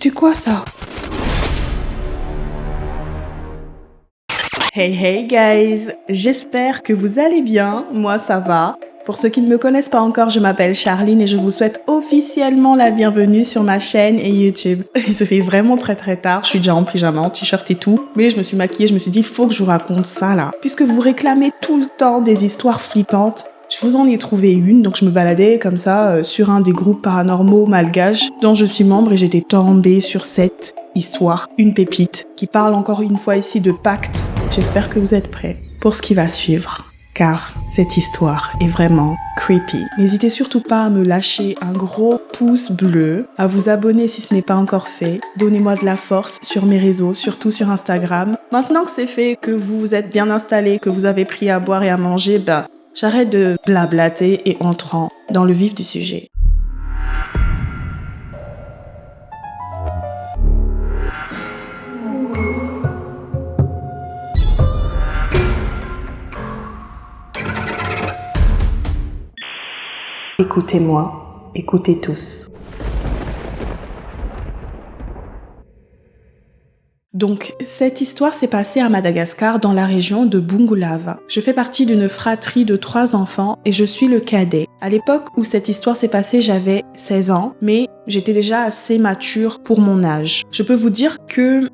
C'était quoi ça? Hey guys, j'espère que vous allez bien, moi ça va. Pour ceux qui ne me connaissent pas encore, je m'appelle Charline et je vous souhaite officiellement la bienvenue sur ma chaîne et YouTube. Il se fait vraiment très tard, je suis déjà en pyjama, en t-shirt et tout, mais je me suis maquillée, je me suis dit faut que je vous raconte ça là. Puisque vous réclamez tout le temps des histoires flippantes, je vous en ai trouvé une, donc je me baladais comme ça sur un des groupes paranormaux malgaches dont je suis membre et j'étais tombée sur cette histoire, une pépite, qui parle encore une fois ici de pacte. J'espère que vous êtes prêts pour ce qui va suivre, car cette histoire est vraiment creepy. N'hésitez surtout pas à me lâcher un gros pouce bleu, à vous abonner si ce n'est pas encore fait. Donnez-moi de la force sur mes réseaux, surtout sur Instagram. Maintenant que c'est fait, que vous vous êtes bien installés, que vous avez pris à boire et à manger, j'arrête de blablater et entrons dans le vif du sujet. Écoutez-moi, écoutez tous. Donc, cette histoire s'est passée à Madagascar, dans la région de Bungulava. Je fais partie d'une fratrie de 3 enfants et je suis le cadet. À l'époque où cette histoire s'est passée, j'avais 16 ans, mais j'étais déjà assez mature pour mon âge. Je peux vous dire que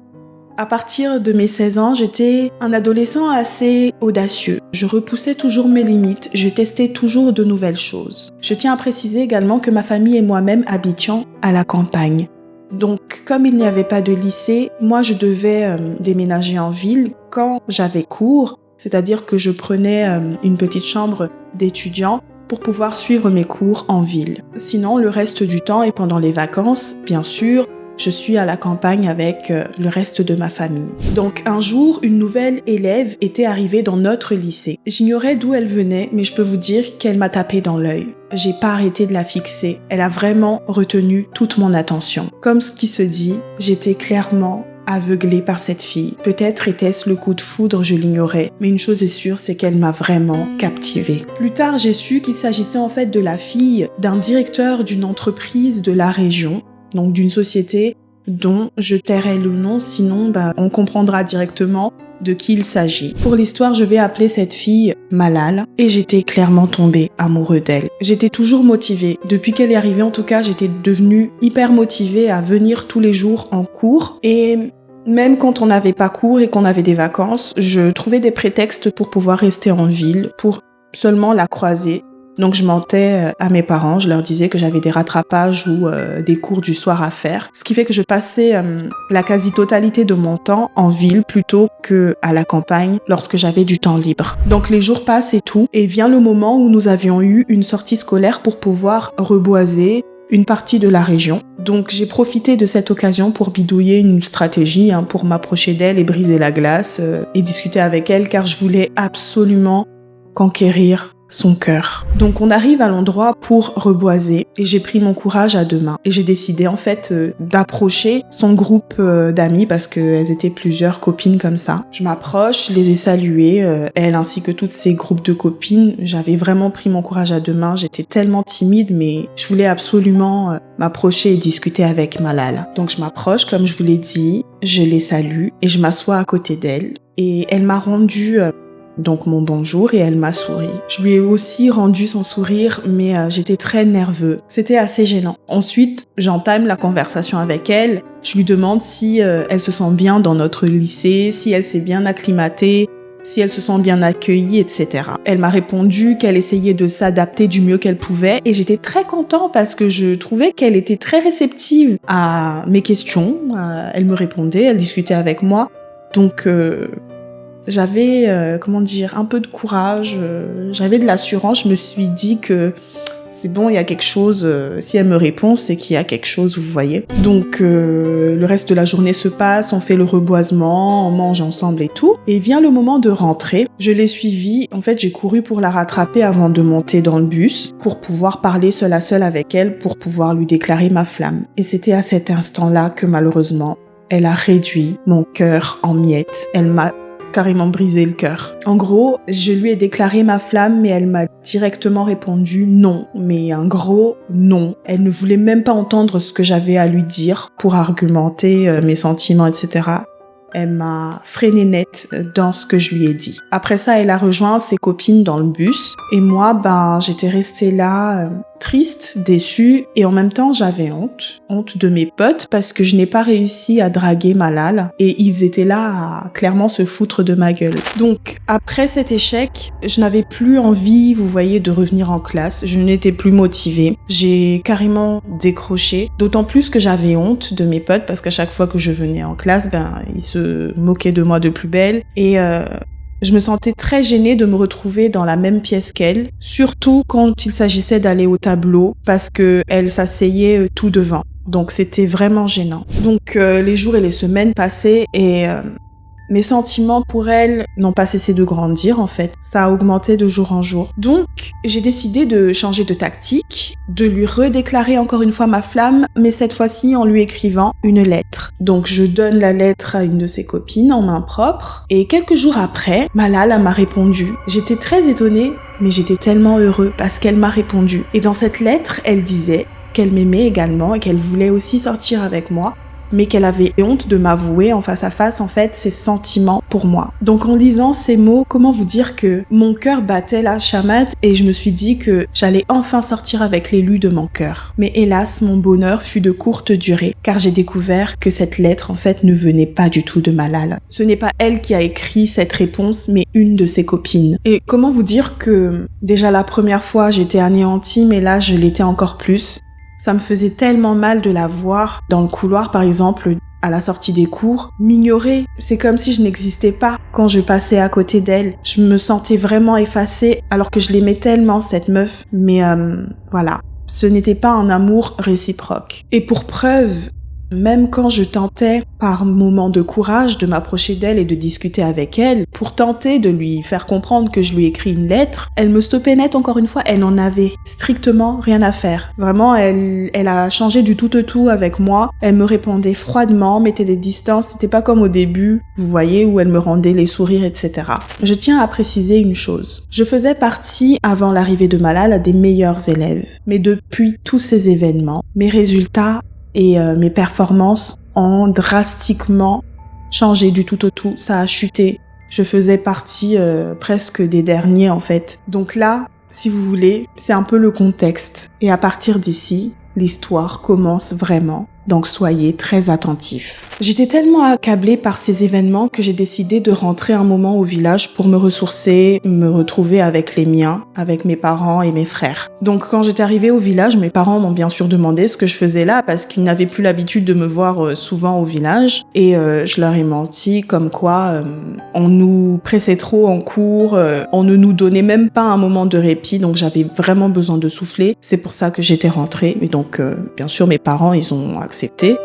à partir de mes 16 ans, j'étais un adolescent assez audacieux. Je repoussais toujours mes limites, je testais toujours de nouvelles choses. Je tiens à préciser également que ma famille et moi-même habitions à la campagne. Donc, comme il n'y avait pas de lycée, moi je devais déménager en ville quand j'avais cours, c'est-à-dire que je prenais une petite chambre d'étudiant pour pouvoir suivre mes cours en ville. Sinon, le reste du temps et pendant les vacances, bien sûr, je suis à la campagne avec le reste de ma famille. Donc un jour, une nouvelle élève était arrivée dans notre lycée. J'ignorais d'où elle venait, mais je peux vous dire qu'elle m'a tapé dans l'œil. J'ai pas arrêté de la fixer. Elle a vraiment retenu toute mon attention. Comme ce qui se dit, j'étais clairement aveuglée par cette fille. Peut-être était-ce le coup de foudre, je l'ignorais, mais une chose est sûre, c'est qu'elle m'a vraiment captivée. Plus tard, j'ai su qu'il s'agissait en fait de la fille d'un directeur d'une entreprise de la région, donc d'une société dont je tairai le nom, sinon on comprendra directement de qui il s'agit. Pour l'histoire, je vais appeler cette fille Malal et j'étais clairement tombée amoureux d'elle. J'étais toujours motivée. Depuis qu'elle est arrivée, en tout cas, j'étais devenue hyper motivée à venir tous les jours en cours et même quand on n'avait pas cours et qu'on avait des vacances, je trouvais des prétextes pour pouvoir rester en ville, pour seulement la croiser. Donc je mentais à mes parents, je leur disais que j'avais des rattrapages ou des cours du soir à faire. Ce qui fait que je passais la quasi-totalité de mon temps en ville plutôt qu'à la campagne lorsque j'avais du temps libre. Donc les jours passent et tout, et vient le moment où nous avions eu une sortie scolaire pour pouvoir reboiser une partie de la région. Donc j'ai profité de cette occasion pour bidouiller une stratégie pour m'approcher d'elle et briser la glace et discuter avec elle car je voulais absolument conquérir son cœur. Donc on arrive à l'endroit pour reboiser et j'ai pris mon courage à 2 mains et j'ai décidé en fait d'approcher son groupe d'amis parce qu'elles étaient plusieurs copines comme ça. Je m'approche, je les ai saluées, elle ainsi que tous ces groupes de copines. J'avais vraiment pris mon courage à 2 mains, j'étais tellement timide mais je voulais absolument m'approcher et discuter avec Malal. Donc je m'approche comme je vous l'ai dit, je les salue et je m'assois à côté d'elle et elle m'a rendu donc mon bonjour et elle m'a souri. Je lui ai aussi rendu son sourire mais j'étais très nerveux. C'était assez gênant. Ensuite, j'entame la conversation avec elle. Je lui demande si elle se sent bien dans notre lycée, si elle s'est bien acclimatée, si elle se sent bien accueillie, etc. Elle m'a répondu qu'elle essayait de s'adapter du mieux qu'elle pouvait et j'étais très contente parce que je trouvais qu'elle était très réceptive à mes questions. Elle me répondait, elle discutait avec moi. Donc j'avais, un peu de courage, j'avais de l'assurance, je me suis dit que c'est bon, il y a quelque chose, si elle me répond, c'est qu'il y a quelque chose, vous voyez. Donc le reste de la journée se passe, on fait le reboisement, on mange ensemble et tout. Et vient le moment de rentrer, je l'ai suivie, en fait j'ai couru pour la rattraper avant de monter dans le bus, pour pouvoir parler seule à seule avec elle, pour pouvoir lui déclarer ma flamme. Et c'était à cet instant-là que malheureusement, elle a réduit mon cœur en miettes, elle m'a carrément brisé le cœur. En gros, je lui ai déclaré ma flamme, mais elle m'a directement répondu non, mais un gros non. Elle ne voulait même pas entendre ce que j'avais à lui dire pour argumenter mes sentiments, etc. Elle m'a freiné net dans ce que je lui ai dit. Après ça, elle a rejoint ses copines dans le bus. Et moi, j'étais restée là, triste, déçue. Et en même temps, j'avais honte. Honte de mes potes parce que je n'ai pas réussi à draguer Malal. Et ils étaient là à clairement se foutre de ma gueule. Donc, après cet échec, je n'avais plus envie, vous voyez, de revenir en classe. Je n'étais plus motivée. J'ai carrément décroché. D'autant plus que j'avais honte de mes potes parce qu'à chaque fois que je venais en classe, ils se moquaient de moi de plus belle. Et je me sentais très gênée de me retrouver dans la même pièce qu'elle, surtout quand il s'agissait d'aller au tableau parce qu'elle s'asseyait tout devant. Donc c'était vraiment gênant. Donc les jours et les semaines passaient et mes sentiments pour elle n'ont pas cessé de grandir en fait. Ça a augmenté de jour en jour. Donc, j'ai décidé de changer de tactique, de lui redéclarer encore une fois ma flamme, mais cette fois-ci en lui écrivant une lettre. Donc, je donne la lettre à une de ses copines en main propre. Et quelques jours après, Malal m'a répondu. J'étais très étonnée, mais j'étais tellement heureux parce qu'elle m'a répondu. Et dans cette lettre, elle disait qu'elle m'aimait également et qu'elle voulait aussi sortir avec moi, mais qu'elle avait honte de m'avouer en face à face, en fait, ses sentiments pour moi. Donc en lisant ces mots, comment vous dire que mon cœur battait la chamade et je me suis dit que j'allais enfin sortir avec l'élu de mon cœur. Mais hélas, mon bonheur fut de courte durée, car j'ai découvert que cette lettre, en fait, ne venait pas du tout de Malal. Ce n'est pas elle qui a écrit cette réponse, mais une de ses copines. Et comment vous dire que déjà la première fois, j'étais anéantie, mais là, je l'étais encore plus. Ça me faisait tellement mal de la voir dans le couloir, par exemple, à la sortie des cours, m'ignorer. C'est comme si je n'existais pas quand je passais à côté d'elle. Je me sentais vraiment effacée alors que je l'aimais tellement, cette meuf. Mais voilà, ce n'était pas un amour réciproque. Et pour preuve, même quand je tentais, par moments de courage, de m'approcher d'elle et de discuter avec elle, pour tenter de lui faire comprendre que je lui écris une lettre, elle me stoppait net encore une fois, elle n'en avait strictement rien à faire. Vraiment, elle a changé du tout au tout avec moi, elle me répondait froidement, mettait des distances, c'était pas comme au début, vous voyez, où elle me rendait les sourires, etc. Je tiens à préciser une chose. Je faisais partie, avant l'arrivée de Malal, des meilleurs élèves. Mais depuis tous ces événements, mes résultats et mes performances ont drastiquement changé du tout au tout. Ça a chuté. Je faisais partie presque des derniers en fait. Donc là, si vous voulez, c'est un peu le contexte. Et à partir d'ici, l'histoire commence vraiment. Donc soyez très attentifs. J'étais tellement accablée par ces événements que j'ai décidé de rentrer un moment au village pour me ressourcer, me retrouver avec les miens, avec mes parents et mes frères. Donc quand j'étais arrivée au village, mes parents m'ont bien sûr demandé ce que je faisais là parce qu'ils n'avaient plus l'habitude de me voir souvent au village. Et je leur ai menti comme quoi on nous pressait trop en cours, on ne nous donnait même pas un moment de répit, donc j'avais vraiment besoin de souffler. C'est pour ça que j'étais rentrée. Et donc bien sûr mes parents ils ont accepté,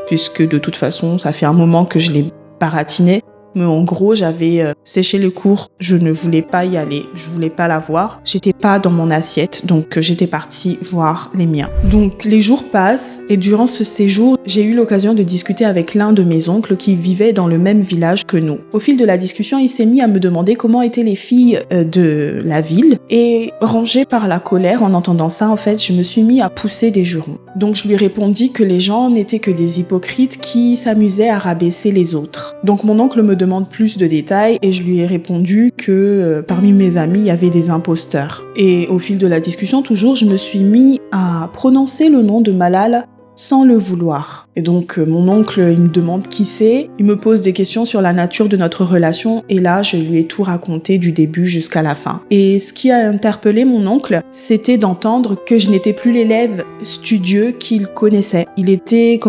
puisque de toute façon, ça fait un moment que je l'ai baratiné. Mais en gros, j'avais séché les cours, je ne voulais pas y aller, je voulais pas la voir. J'étais pas dans mon assiette, donc j'étais partie voir les miens. Donc les jours passent et durant ce séjour, j'ai eu l'occasion de discuter avec l'un de mes oncles qui vivait dans le même village que nous. Au fil de la discussion, il s'est mis à me demander comment étaient les filles de la ville et rangée par la colère en entendant ça, en fait, je me suis mis à pousser des jurons. Donc je lui répondis que les gens n'étaient que des hypocrites qui s'amusaient à rabaisser les autres. Donc mon oncle me demande plus de détails et je lui ai répondu que parmi mes amis, il y avait des imposteurs. Et au fil de la discussion, toujours, je me suis mis à prononcer le nom de Malal sans le vouloir. Et donc mon oncle, il me demande qui c'est, il me pose des questions sur la nature de notre relation et là, je lui ai tout raconté du début jusqu'à la fin. Et ce qui a interpellé mon oncle, c'était d'entendre que je n'étais plus l'élève studieux qu'il connaissait. Il était,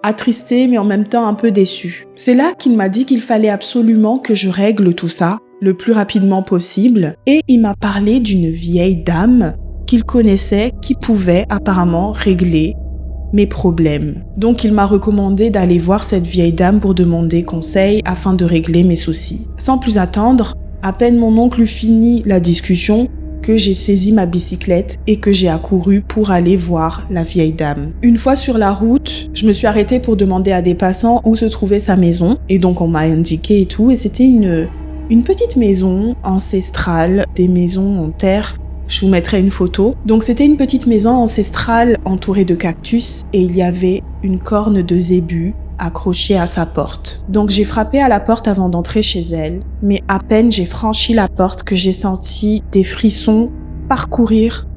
attristé mais en même temps un peu déçu. C'est là qu'il m'a dit qu'il fallait absolument que je règle tout ça le plus rapidement possible et il m'a parlé d'une vieille dame qu'il connaissait qui pouvait apparemment régler mes problèmes. Donc il m'a recommandé d'aller voir cette vieille dame pour demander conseil afin de régler mes soucis. Sans plus attendre, à peine mon oncle eut fini la discussion que j'ai saisi ma bicyclette et que j'ai accouru pour aller voir la vieille dame. Une fois sur la route, je me suis arrêtée pour demander à des passants où se trouvait sa maison et donc on m'a indiqué et tout et c'était une une petite maison ancestrale, des maisons en terre. Je vous mettrai une photo. Donc c'était une petite maison ancestrale entourée de cactus et il y avait une corne de zébu accrochée à sa porte. Donc j'ai frappé à la porte avant d'entrer chez elle, mais à peine j'ai franchi la porte que j'ai senti des frissons parcourir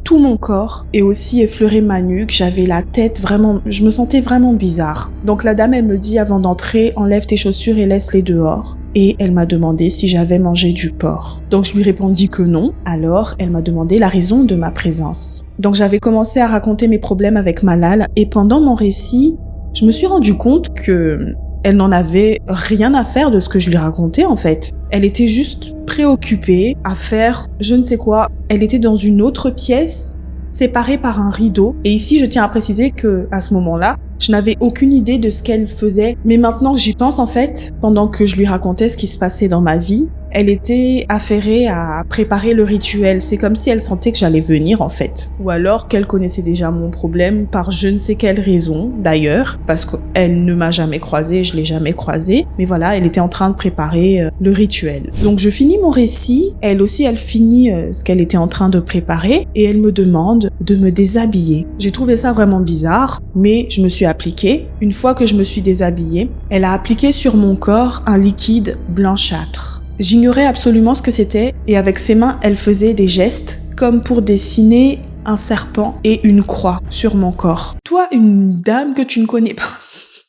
tout mon corps et aussi effleurer ma nuque. J'avais la tête vraiment, je me sentais vraiment bizarre. Donc la dame, elle me dit avant d'entrer, enlève tes chaussures et laisse-les dehors. Et elle m'a demandé si j'avais mangé du porc. Donc je lui répondis que non. Alors elle m'a demandé la raison de ma présence. Donc j'avais commencé à raconter mes problèmes avec Malal et pendant mon récit, je me suis rendu compte que elle n'en avait rien à faire de ce que je lui racontais en fait. Elle était juste préoccupée à faire je ne sais quoi. Elle était dans une autre pièce, séparée par un rideau. Et ici, je tiens à préciser que à ce moment-là, je n'avais aucune idée de ce qu'elle faisait. Mais maintenant que j'y pense en fait, pendant que je lui racontais ce qui se passait dans ma vie, elle était affairée à préparer le rituel. C'est comme si elle sentait que j'allais venir en fait. Ou alors qu'elle connaissait déjà mon problème par je ne sais quelle raison d'ailleurs. Parce qu'elle ne m'a jamais croisée, je l'ai jamais croisée. Mais voilà, elle était en train de préparer le rituel. Donc je finis mon récit. Elle aussi, elle finit ce qu'elle était en train de préparer. Et elle me demande de me déshabiller. J'ai trouvé ça vraiment bizarre. Mais je me suis appliquée. Une fois que je me suis déshabillée, elle a appliqué sur mon corps un liquide blanchâtre. J'ignorais absolument ce que c'était et avec ses mains, elle faisait des gestes comme pour dessiner un serpent et une croix sur mon corps. Toi, une dame que tu ne connais pas.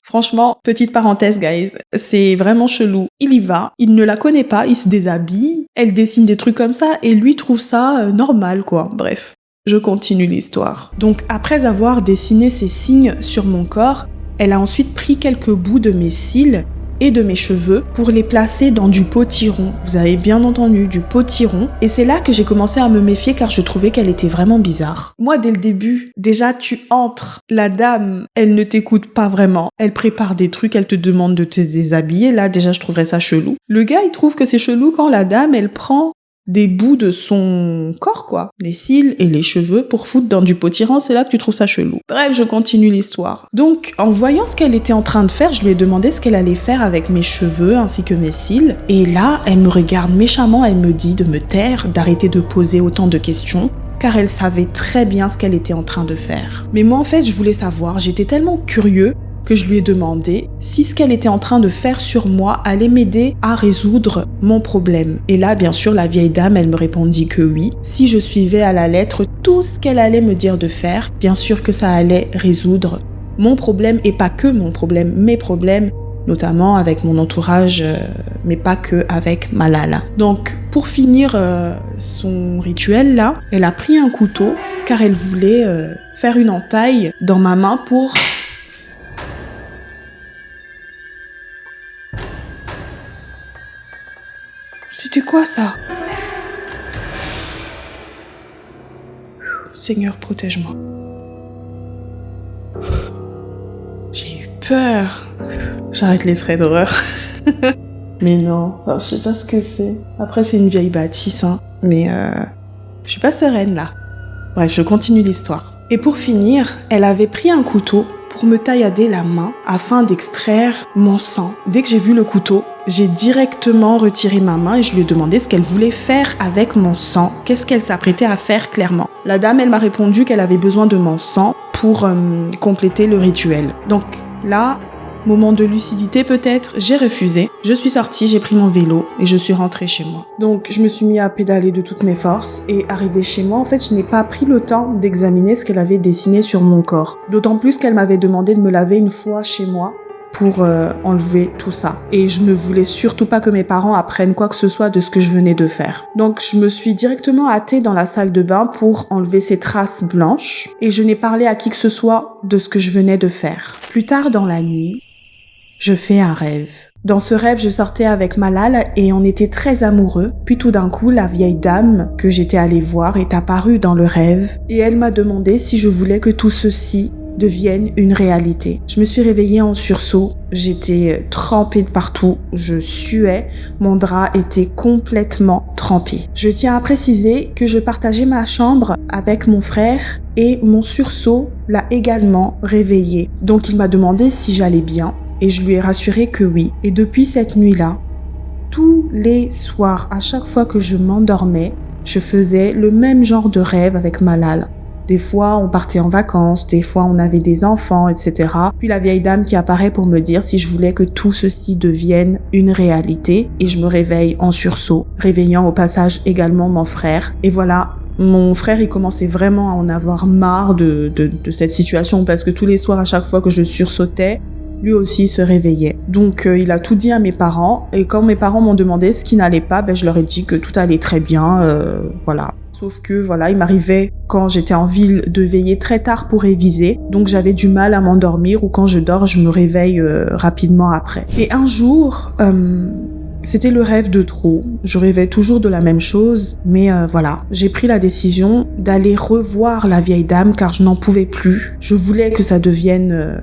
Franchement, petite parenthèse, guys, c'est vraiment chelou. Il y va, il ne la connaît pas, il se déshabille, elle dessine des trucs comme ça et lui trouve ça normal, quoi. Bref, je continue l'histoire. Donc, après avoir dessiné ces signes sur mon corps, elle a ensuite pris quelques bouts de mes cils et de mes cheveux pour les placer dans du potiron. Vous avez bien entendu, du potiron. Et c'est là que j'ai commencé à me méfier car je trouvais qu'elle était vraiment bizarre. Moi, dès le début, déjà tu entres, la dame, elle ne t'écoute pas vraiment. Elle prépare des trucs, elle te demande de te déshabiller. Là, déjà, je trouverais ça chelou. Le gars, il trouve que c'est chelou quand la dame, elle prend des bouts de son corps, quoi. Les cils et les cheveux pour foutre dans du potiron, c'est là que tu trouves ça chelou. Bref, je continue l'histoire. Donc, en voyant ce qu'elle était en train de faire, je lui ai demandé ce qu'elle allait faire avec mes cheveux ainsi que mes cils. Et là, elle me regarde méchamment, elle me dit de me taire, d'arrêter de poser autant de questions, car elle savait très bien ce qu'elle était en train de faire. Mais moi, en fait, je voulais savoir, j'étais tellement curieux que je lui ai demandé si ce qu'elle était en train de faire sur moi allait m'aider à résoudre mon problème. Et là, bien sûr, la vieille dame, elle me répondit que oui. Si je suivais à la lettre tout ce qu'elle allait me dire de faire, bien sûr que ça allait résoudre mon problème et pas que mon problème, mes problèmes, notamment avec mon entourage, mais pas que avec Malala. Donc, pour finir son rituel là, elle a pris un couteau car elle voulait faire une entaille dans ma main pour... C'était quoi ça? Seigneur, protège-moi. J'ai eu peur. J'arrête les traits d'horreur. Mais non, enfin, je sais pas ce que c'est. Après, c'est une vieille bâtisse, hein. Mais je suis pas sereine là. Bref, je continue l'histoire. Et pour finir, elle avait pris un couteau pour me taillader la main afin d'extraire mon sang. Dès que j'ai vu le couteau, j'ai directement retiré ma main et je lui ai demandé ce qu'elle voulait faire avec mon sang. Qu'est-ce qu'elle s'apprêtait à faire clairement? La dame, elle m'a répondu qu'elle avait besoin de mon sang pour compléter le rituel. Donc là, moment de lucidité peut-être, j'ai refusé. Je suis sortie, j'ai pris mon vélo et je suis rentrée chez moi. Donc je me suis mis à pédaler de toutes mes forces et arrivée chez moi, en fait, je n'ai pas pris le temps d'examiner ce qu'elle avait dessiné sur mon corps. D'autant plus qu'elle m'avait demandé de me laver une fois chez moi pour enlever tout ça. Et je ne voulais surtout pas que mes parents apprennent quoi que ce soit de ce que je venais de faire. Donc je me suis directement hâtée dans la salle de bain pour enlever ces traces blanches et je n'ai parlé à qui que ce soit de ce que je venais de faire. Plus tard dans la nuit, je fais un rêve. Dans ce rêve, je sortais avec Malal et on était très amoureux. Puis tout d'un coup, la vieille dame que j'étais allée voir est apparue dans le rêve et elle m'a demandé si je voulais que tout ceci devienne une réalité. Je me suis réveillée en sursaut, j'étais trempée de partout, je suais, mon drap était complètement trempé. Je tiens à préciser que je partageais ma chambre avec mon frère et mon sursaut l'a également réveillé. Donc il m'a demandé si j'allais bien et je lui ai rassuré que oui. Et depuis cette nuit-là, tous les soirs, à chaque fois que je m'endormais, je faisais le même genre de rêve avec Malal. Des fois, on partait en vacances, des fois, on avait des enfants, etc. Puis la vieille dame qui apparaît pour me dire si je voulais que tout ceci devienne une réalité. Et je me réveille en sursaut, réveillant au passage également mon frère. Et voilà, mon frère, il commençait vraiment à en avoir marre de cette situation parce que tous les soirs, à chaque fois que je sursautais, lui aussi se réveillait. Donc, il a tout dit à mes parents. Et quand mes parents m'ont demandé ce qui n'allait pas, je leur ai dit que tout allait très bien. Voilà. Sauf que, voilà, il m'arrivait, quand j'étais en ville, de veiller très tard pour réviser. Donc, j'avais du mal à m'endormir ou quand je dors, je me réveille rapidement après. Et un jour, c'était le rêve de trop. Je rêvais toujours de la même chose. Mais voilà, j'ai pris la décision d'aller revoir la vieille dame car je n'en pouvais plus. Je voulais que ça devienne,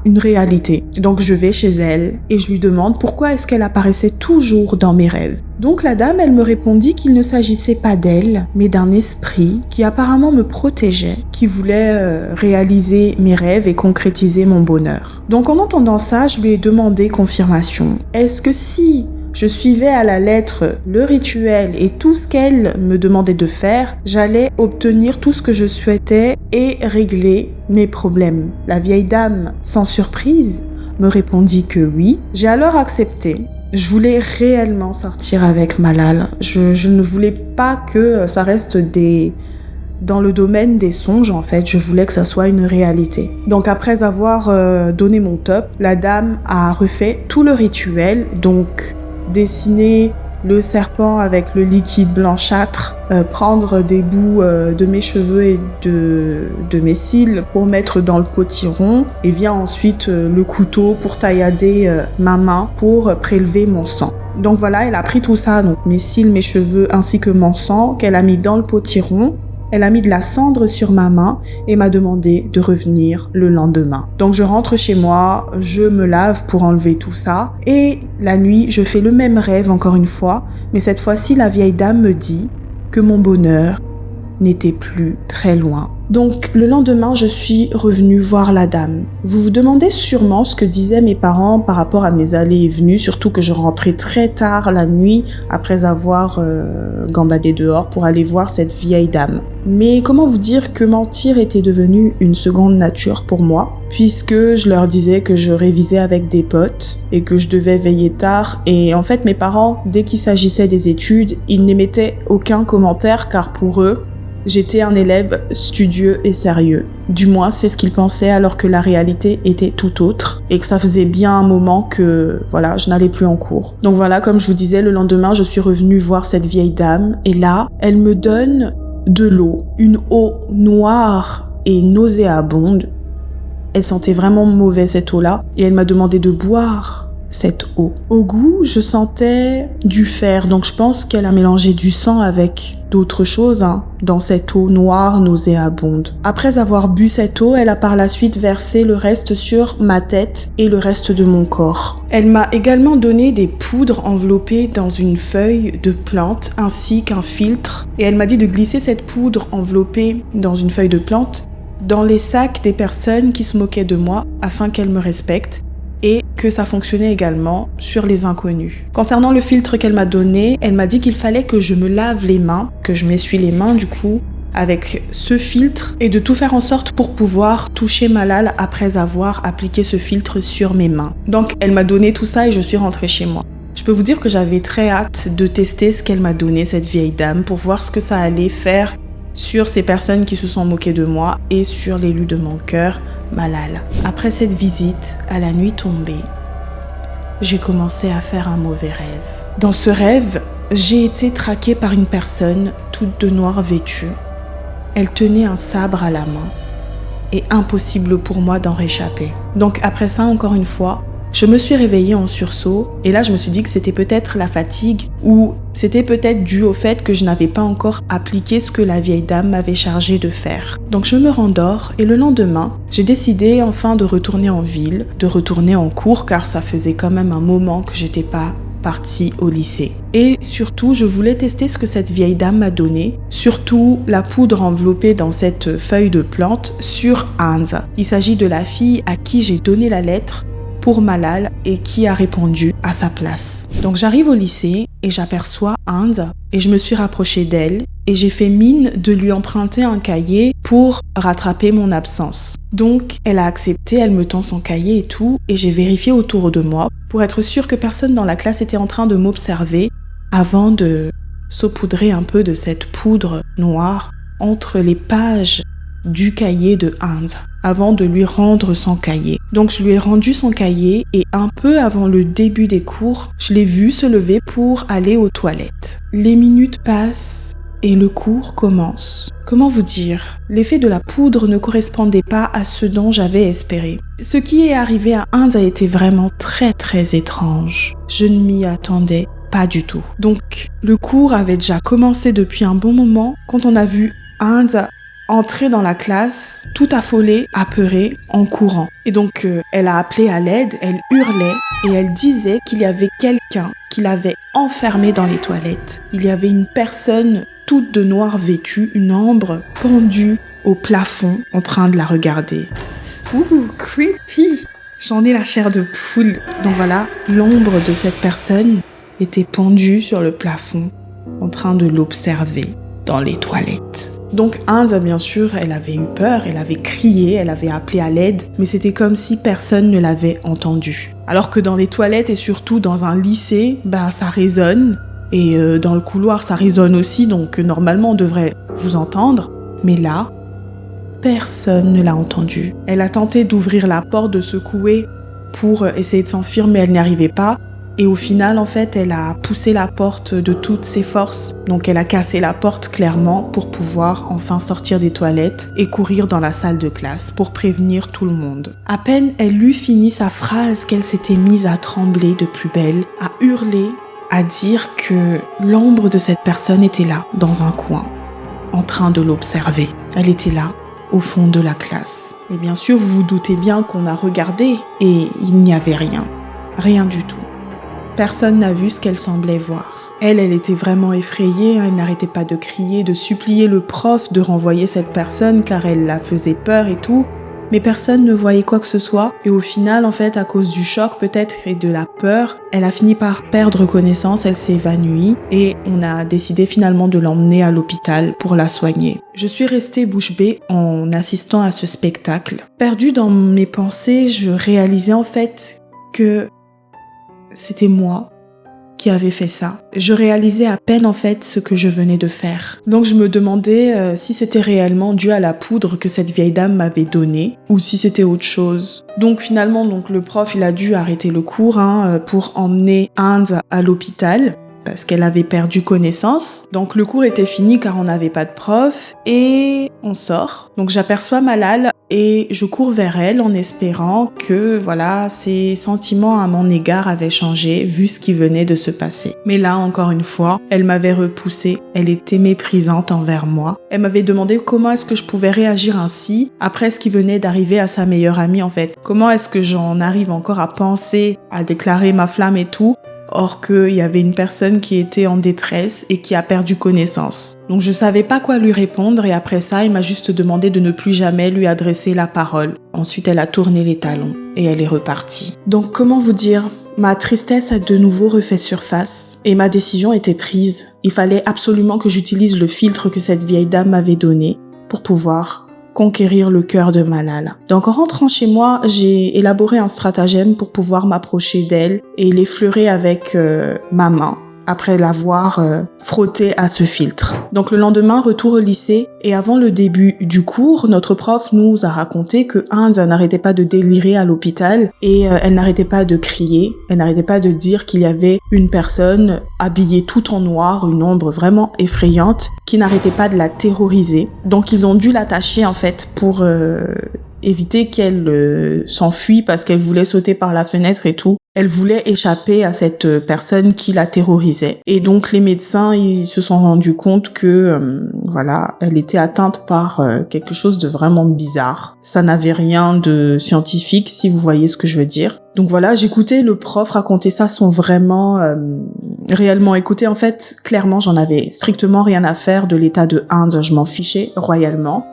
une réalité. Donc, je vais chez elle et je lui demande pourquoi est-ce qu'elle apparaissait toujours dans mes rêves. Donc la dame, elle me répondit qu'il ne s'agissait pas d'elle, mais d'un esprit qui apparemment me protégeait, qui voulait réaliser mes rêves et concrétiser mon bonheur. Donc en entendant ça, je lui ai demandé confirmation. Est-ce que si je suivais à la lettre le rituel et tout ce qu'elle me demandait de faire, j'allais obtenir tout ce que je souhaitais et régler mes problèmes? La vieille dame, sans surprise, me répondit que oui. J'ai alors accepté. Je voulais réellement sortir avec Malal. Je ne voulais pas que ça reste dans le domaine des songes, en fait. Je voulais que ça soit une réalité. Donc après avoir donné mon top, la dame a refait tout le rituel. Donc dessiner le serpent avec le liquide blanchâtre, prendre des bouts de mes cheveux et de mes cils pour mettre dans le potiron, et vient ensuite le couteau pour taillader ma main pour prélever mon sang. Donc voilà, elle a pris tout ça, donc mes cils, mes cheveux ainsi que mon sang, qu'elle a mis dans le potiron. Elle a mis de la cendre sur ma main et m'a demandé de revenir le lendemain. Donc je rentre chez moi, je me lave pour enlever tout ça. Et la nuit, je fais le même rêve encore une fois. Mais cette fois-ci, la vieille dame me dit que mon bonheur n'était plus très loin. Donc le lendemain, je suis revenue voir la dame. Vous vous demandez sûrement ce que disaient mes parents par rapport à mes allées et venues, surtout que je rentrais très tard la nuit après avoir gambadé dehors pour aller voir cette vieille dame. Mais comment vous dire que mentir était devenu une seconde nature pour moi, puisque je leur disais que je révisais avec des potes et que je devais veiller tard. Et en fait, mes parents, dès qu'il s'agissait des études, ils n'émettaient aucun commentaire car pour eux, j'étais un élève studieux et sérieux. Du moins, c'est ce qu'ils pensaient alors que la réalité était tout autre et que ça faisait bien un moment que, je n'allais plus en cours. Donc voilà, comme je vous disais, le lendemain, je suis revenue voir cette vieille dame et là, elle me donne de l'eau. Une eau noire et nauséabonde. Elle sentait vraiment mauvais cette eau-là et elle m'a demandé de boire cette eau. Au goût, je sentais du fer, donc je pense qu'elle a mélangé du sang avec d'autres choses dans cette eau noire nauséabonde. Après avoir bu cette eau, elle a par la suite versé le reste sur ma tête et le reste de mon corps. Elle m'a également donné des poudres enveloppées dans une feuille de plante ainsi qu'un filtre et elle m'a dit de glisser cette poudre enveloppée dans une feuille de plante dans les sacs des personnes qui se moquaient de moi afin qu'elles me respectent et que ça fonctionnait également sur les inconnus. Concernant le filtre qu'elle m'a donné, elle m'a dit qu'il fallait que je me lave les mains, que je m'essuie les mains du coup, avec ce filtre et de tout faire en sorte pour pouvoir toucher Malal après avoir appliqué ce filtre sur mes mains. Donc elle m'a donné tout ça et je suis rentrée chez moi. Je peux vous dire que j'avais très hâte de tester ce qu'elle m'a donné, cette vieille dame, pour voir ce que ça allait faire sur ces personnes qui se sont moquées de moi et sur l'élu de mon cœur, Malal. Après cette visite, à la nuit tombée, j'ai commencé à faire un mauvais rêve. Dans ce rêve, j'ai été traquée par une personne toute de noir vêtue. Elle tenait un sabre à la main et impossible pour moi d'en réchapper. Donc après ça, encore une fois, je me suis réveillée en sursaut et là je me suis dit que c'était peut-être la fatigue ou c'était peut-être dû au fait que je n'avais pas encore appliqué ce que la vieille dame m'avait chargé de faire. Donc je me rendors et le lendemain, j'ai décidé enfin de retourner en ville, de retourner en cours car ça faisait quand même un moment que j'étais pas partie au lycée. Et surtout, je voulais tester ce que cette vieille dame m'a donné, surtout la poudre enveloppée dans cette feuille de plante sur Hans. Il s'agit de la fille à qui j'ai donné la lettre pour Malal et qui a répondu à sa place. Donc j'arrive au lycée et j'aperçois Inde et je me suis rapprochée d'elle et j'ai fait mine de lui emprunter un cahier pour rattraper mon absence. Donc elle a accepté, elle me tend son cahier et tout et j'ai vérifié autour de moi pour être sûre que personne dans la classe était en train de m'observer avant de saupoudrer un peu de cette poudre noire entre les pages du cahier de Inde avant de lui rendre son cahier. Donc je lui ai rendu son cahier et un peu avant le début des cours, je l'ai vu se lever pour aller aux toilettes. Les minutes passent et le cours commence. Comment vous dire? L'effet de la poudre ne correspondait pas à ce dont j'avais espéré. Ce qui est arrivé à Inde a été vraiment très très étrange. Je ne m'y attendais pas du tout. Donc le cours avait déjà commencé depuis un bon moment quand on a vu Inde entrer dans la classe, tout affolée, apeurée, en courant. Et donc, elle a appelé à l'aide, elle hurlait et elle disait qu'il y avait quelqu'un qui l'avait enfermée dans les toilettes. Il y avait une personne toute de noir vêtue, une ombre pendue au plafond en train de la regarder. Ouh, creepy! J'en ai la chair de poule. Donc voilà, l'ombre de cette personne était pendue sur le plafond en train de l'observer dans les toilettes. Donc Inde, bien sûr, elle avait eu peur, elle avait crié, elle avait appelé à l'aide, mais c'était comme si personne ne l'avait entendu. Alors que dans les toilettes et surtout dans un lycée, ça résonne, et dans le couloir ça résonne aussi, donc normalement on devrait vous entendre, mais là, personne ne l'a entendu. Elle a tenté d'ouvrir la porte, de secouer pour essayer de s'enfuir, mais elle n'y arrivait pas. Et au final, en fait, elle a poussé la porte de toutes ses forces. Donc, elle a cassé la porte clairement pour pouvoir enfin sortir des toilettes et courir dans la salle de classe pour prévenir tout le monde. À peine elle eut fini sa phrase qu'elle s'était mise à trembler de plus belle, à hurler, à dire que l'ombre de cette personne était là, dans un coin, en train de l'observer. Elle était là, au fond de la classe. Et bien sûr, vous vous doutez bien qu'on a regardé et il n'y avait rien. Rien du tout. Personne n'a vu ce qu'elle semblait voir. Elle était vraiment effrayée, elle n'arrêtait pas de crier, de supplier le prof de renvoyer cette personne car elle la faisait peur et tout. Mais personne ne voyait quoi que ce soit. Et au final, en fait, à cause du choc peut-être et de la peur, elle a fini par perdre connaissance, elle s'est évanouie et on a décidé finalement de l'emmener à l'hôpital pour la soigner. Je suis restée bouche bée en assistant à ce spectacle. Perdue dans mes pensées, je réalisais en fait que c'était moi qui avait fait ça. Je réalisais à peine en fait ce que je venais de faire. Donc je me demandais si c'était réellement dû à la poudre que cette vieille dame m'avait donnée ou si c'était autre chose. Donc finalement le prof il a dû arrêter le cours pour emmener Inde à l'hôpital parce qu'elle avait perdu connaissance. Donc le cours était fini car on n'avait pas de prof et on sort. Donc j'aperçois Malal et je cours vers elle en espérant que ses sentiments à mon égard avaient changé vu ce qui venait de se passer. Mais là, encore une fois, elle m'avait repoussée, elle était méprisante envers moi. Elle m'avait demandé comment est-ce que je pouvais réagir ainsi après ce qui venait d'arriver à sa meilleure amie en fait. Comment est-ce que j'en arrive encore à penser à déclarer ma flamme et tout or qu'il y avait une personne qui était en détresse et qui a perdu connaissance. Donc je savais pas quoi lui répondre et après ça, il m'a juste demandé de ne plus jamais lui adresser la parole. Ensuite, elle a tourné les talons et elle est repartie. Donc comment vous dire ? Ma tristesse a de nouveau refait surface et ma décision était prise. Il fallait absolument que j'utilise le filtre que cette vieille dame m'avait donné pour pouvoir conquérir le cœur de Malal. Donc en rentrant chez moi, j'ai élaboré un stratagème pour pouvoir m'approcher d'elle et l'effleurer avec ma main après l'avoir frotté à ce filtre. Donc le lendemain, retour au lycée et avant le début du cours, notre prof nous a raconté que Inde n'arrêtait pas de délirer à l'hôpital et elle n'arrêtait pas de crier, elle n'arrêtait pas de dire qu'il y avait une personne habillée tout en noir, une ombre vraiment effrayante qui n'arrêtait pas de la terroriser. Donc ils ont dû l'attacher en fait pour éviter qu'elle s'enfuit parce qu'elle voulait sauter par la fenêtre et tout. Elle voulait échapper à cette personne qui la terrorisait. Et donc les médecins, ils se sont rendus compte que elle était atteinte par quelque chose de vraiment bizarre. Ça n'avait rien de scientifique, si vous voyez ce que je veux dire. Donc voilà, j'écoutais le prof raconter ça sans vraiment réellement écouter. En fait, clairement, j'en avais strictement rien à faire de l'état de Inde. Je m'en fichais royalement.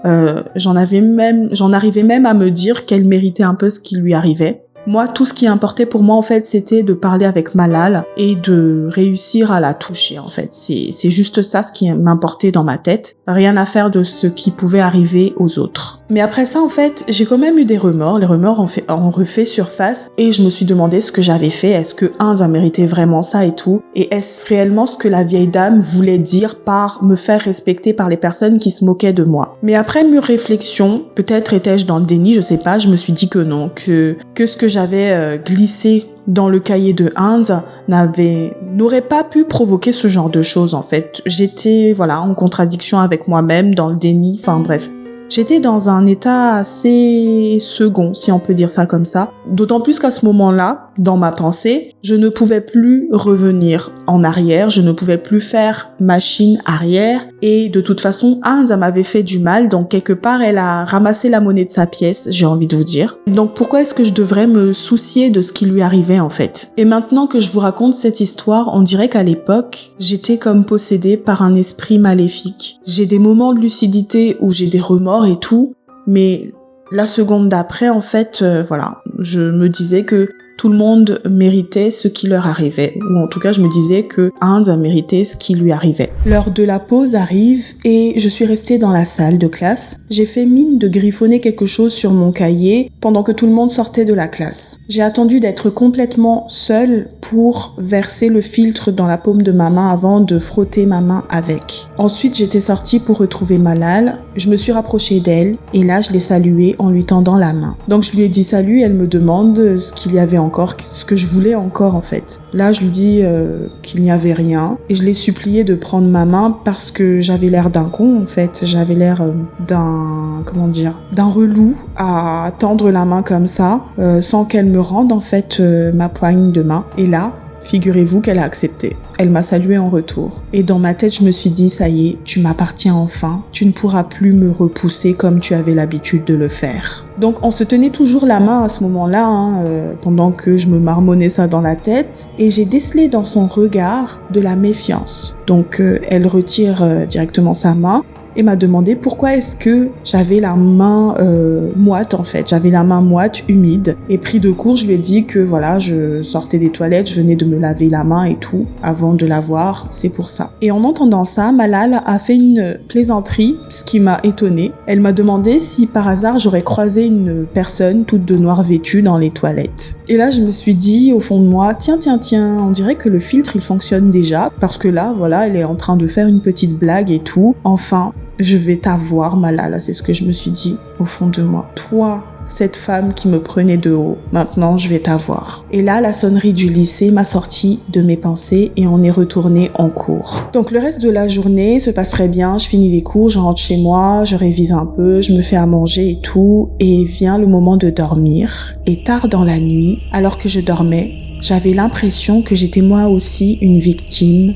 J'en arrivais même à me dire qu'elle méritait un peu ce qui lui arrivait. Moi, tout ce qui importait pour moi, en fait, c'était de parler avec Malal et de réussir à la toucher, en fait. C'est juste ça ce qui m'importait dans ma tête. Rien à faire de ce qui pouvait arriver aux autres. Mais après ça, en fait, j'ai quand même eu des remords. Les remords ont refait surface et je me suis demandé ce que j'avais fait. Est-ce que Inde a mérité vraiment ça et tout? Et est-ce réellement ce que la vieille dame voulait dire par me faire respecter par les personnes qui se moquaient de moi? Mais après mûre réflexion, peut-être étais-je dans le déni, je sais pas, je me suis dit que non, que ce que j'avais glissé dans le cahier de Inde n'aurait pas pu provoquer ce genre de choses, en fait. J'étais, en contradiction avec moi-même, dans le déni, enfin bref. J'étais dans un état assez second, si on peut dire ça comme ça. D'autant plus qu'à ce moment-là, dans ma pensée, je ne pouvais plus revenir en arrière, je ne pouvais plus faire machine arrière. Et de toute façon, Inde m'avait fait du mal, donc quelque part, elle a ramassé la monnaie de sa pièce, j'ai envie de vous dire. Donc pourquoi est-ce que je devrais me soucier de ce qui lui arrivait en fait? Et maintenant que je vous raconte cette histoire, on dirait qu'à l'époque, j'étais comme possédée par un esprit maléfique. J'ai des moments de lucidité où j'ai des remords et tout, mais la seconde d'après, en fait, je me disais que tout le monde méritait ce qui leur arrivait, ou en tout cas je me disais que Inde méritait ce qui lui arrivait. L'heure de la pause arrive et je suis restée dans la salle de classe. J'ai fait mine de griffonner quelque chose sur mon cahier pendant que tout le monde sortait de la classe. J'ai attendu d'être complètement seule pour verser le filtre dans la paume de ma main avant de frotter ma main avec. Ensuite j'étais sortie pour retrouver Malal, je me suis rapprochée d'elle et là je l'ai saluée en lui tendant la main. Donc je lui ai dit salut, elle me demande ce qu'il y avait encore, ce que je voulais encore en fait. Là je lui dis qu'il n'y avait rien et je l'ai supplié de prendre ma main parce que j'avais l'air d'un con en fait, j'avais l'air d'un relou à tendre la main comme ça sans qu'elle me rende en fait ma poigne de main. Et là, figurez-vous qu'elle a accepté. Elle m'a salué en retour. Et dans ma tête, je me suis dit, ça y est, tu m'appartiens enfin. Tu ne pourras plus me repousser comme tu avais l'habitude de le faire. Donc, on se tenait toujours la main à ce moment-là, pendant que je me marmonnais ça dans la tête. Et j'ai décelé dans son regard de la méfiance. Donc, elle retire directement sa main et m'a demandé pourquoi est-ce que j'avais la main moite en fait. J'avais la main moite, humide. Et pris de court, je lui ai dit que je sortais des toilettes, je venais de me laver la main et tout avant de la voir, c'est pour ça. Et en entendant ça, Malal a fait une plaisanterie, ce qui m'a étonnée. Elle m'a demandé si par hasard j'aurais croisé une personne toute de noir vêtue dans les toilettes. Et là, je me suis dit au fond de moi, tiens, on dirait que le filtre il fonctionne déjà parce que là, elle est en train de faire une petite blague et tout. Enfin, je vais t'avoir, Malala, c'est ce que je me suis dit au fond de moi. Toi, cette femme qui me prenait de haut, maintenant je vais t'avoir. Et là, la sonnerie du lycée m'a sorti de mes pensées et on est retourné en cours. Donc le reste de la journée se passerait bien, je finis les cours, je rentre chez moi, je révise un peu, je me fais à manger et tout, et vient le moment de dormir. Et tard dans la nuit, alors que je dormais, j'avais l'impression que j'étais moi aussi une victime,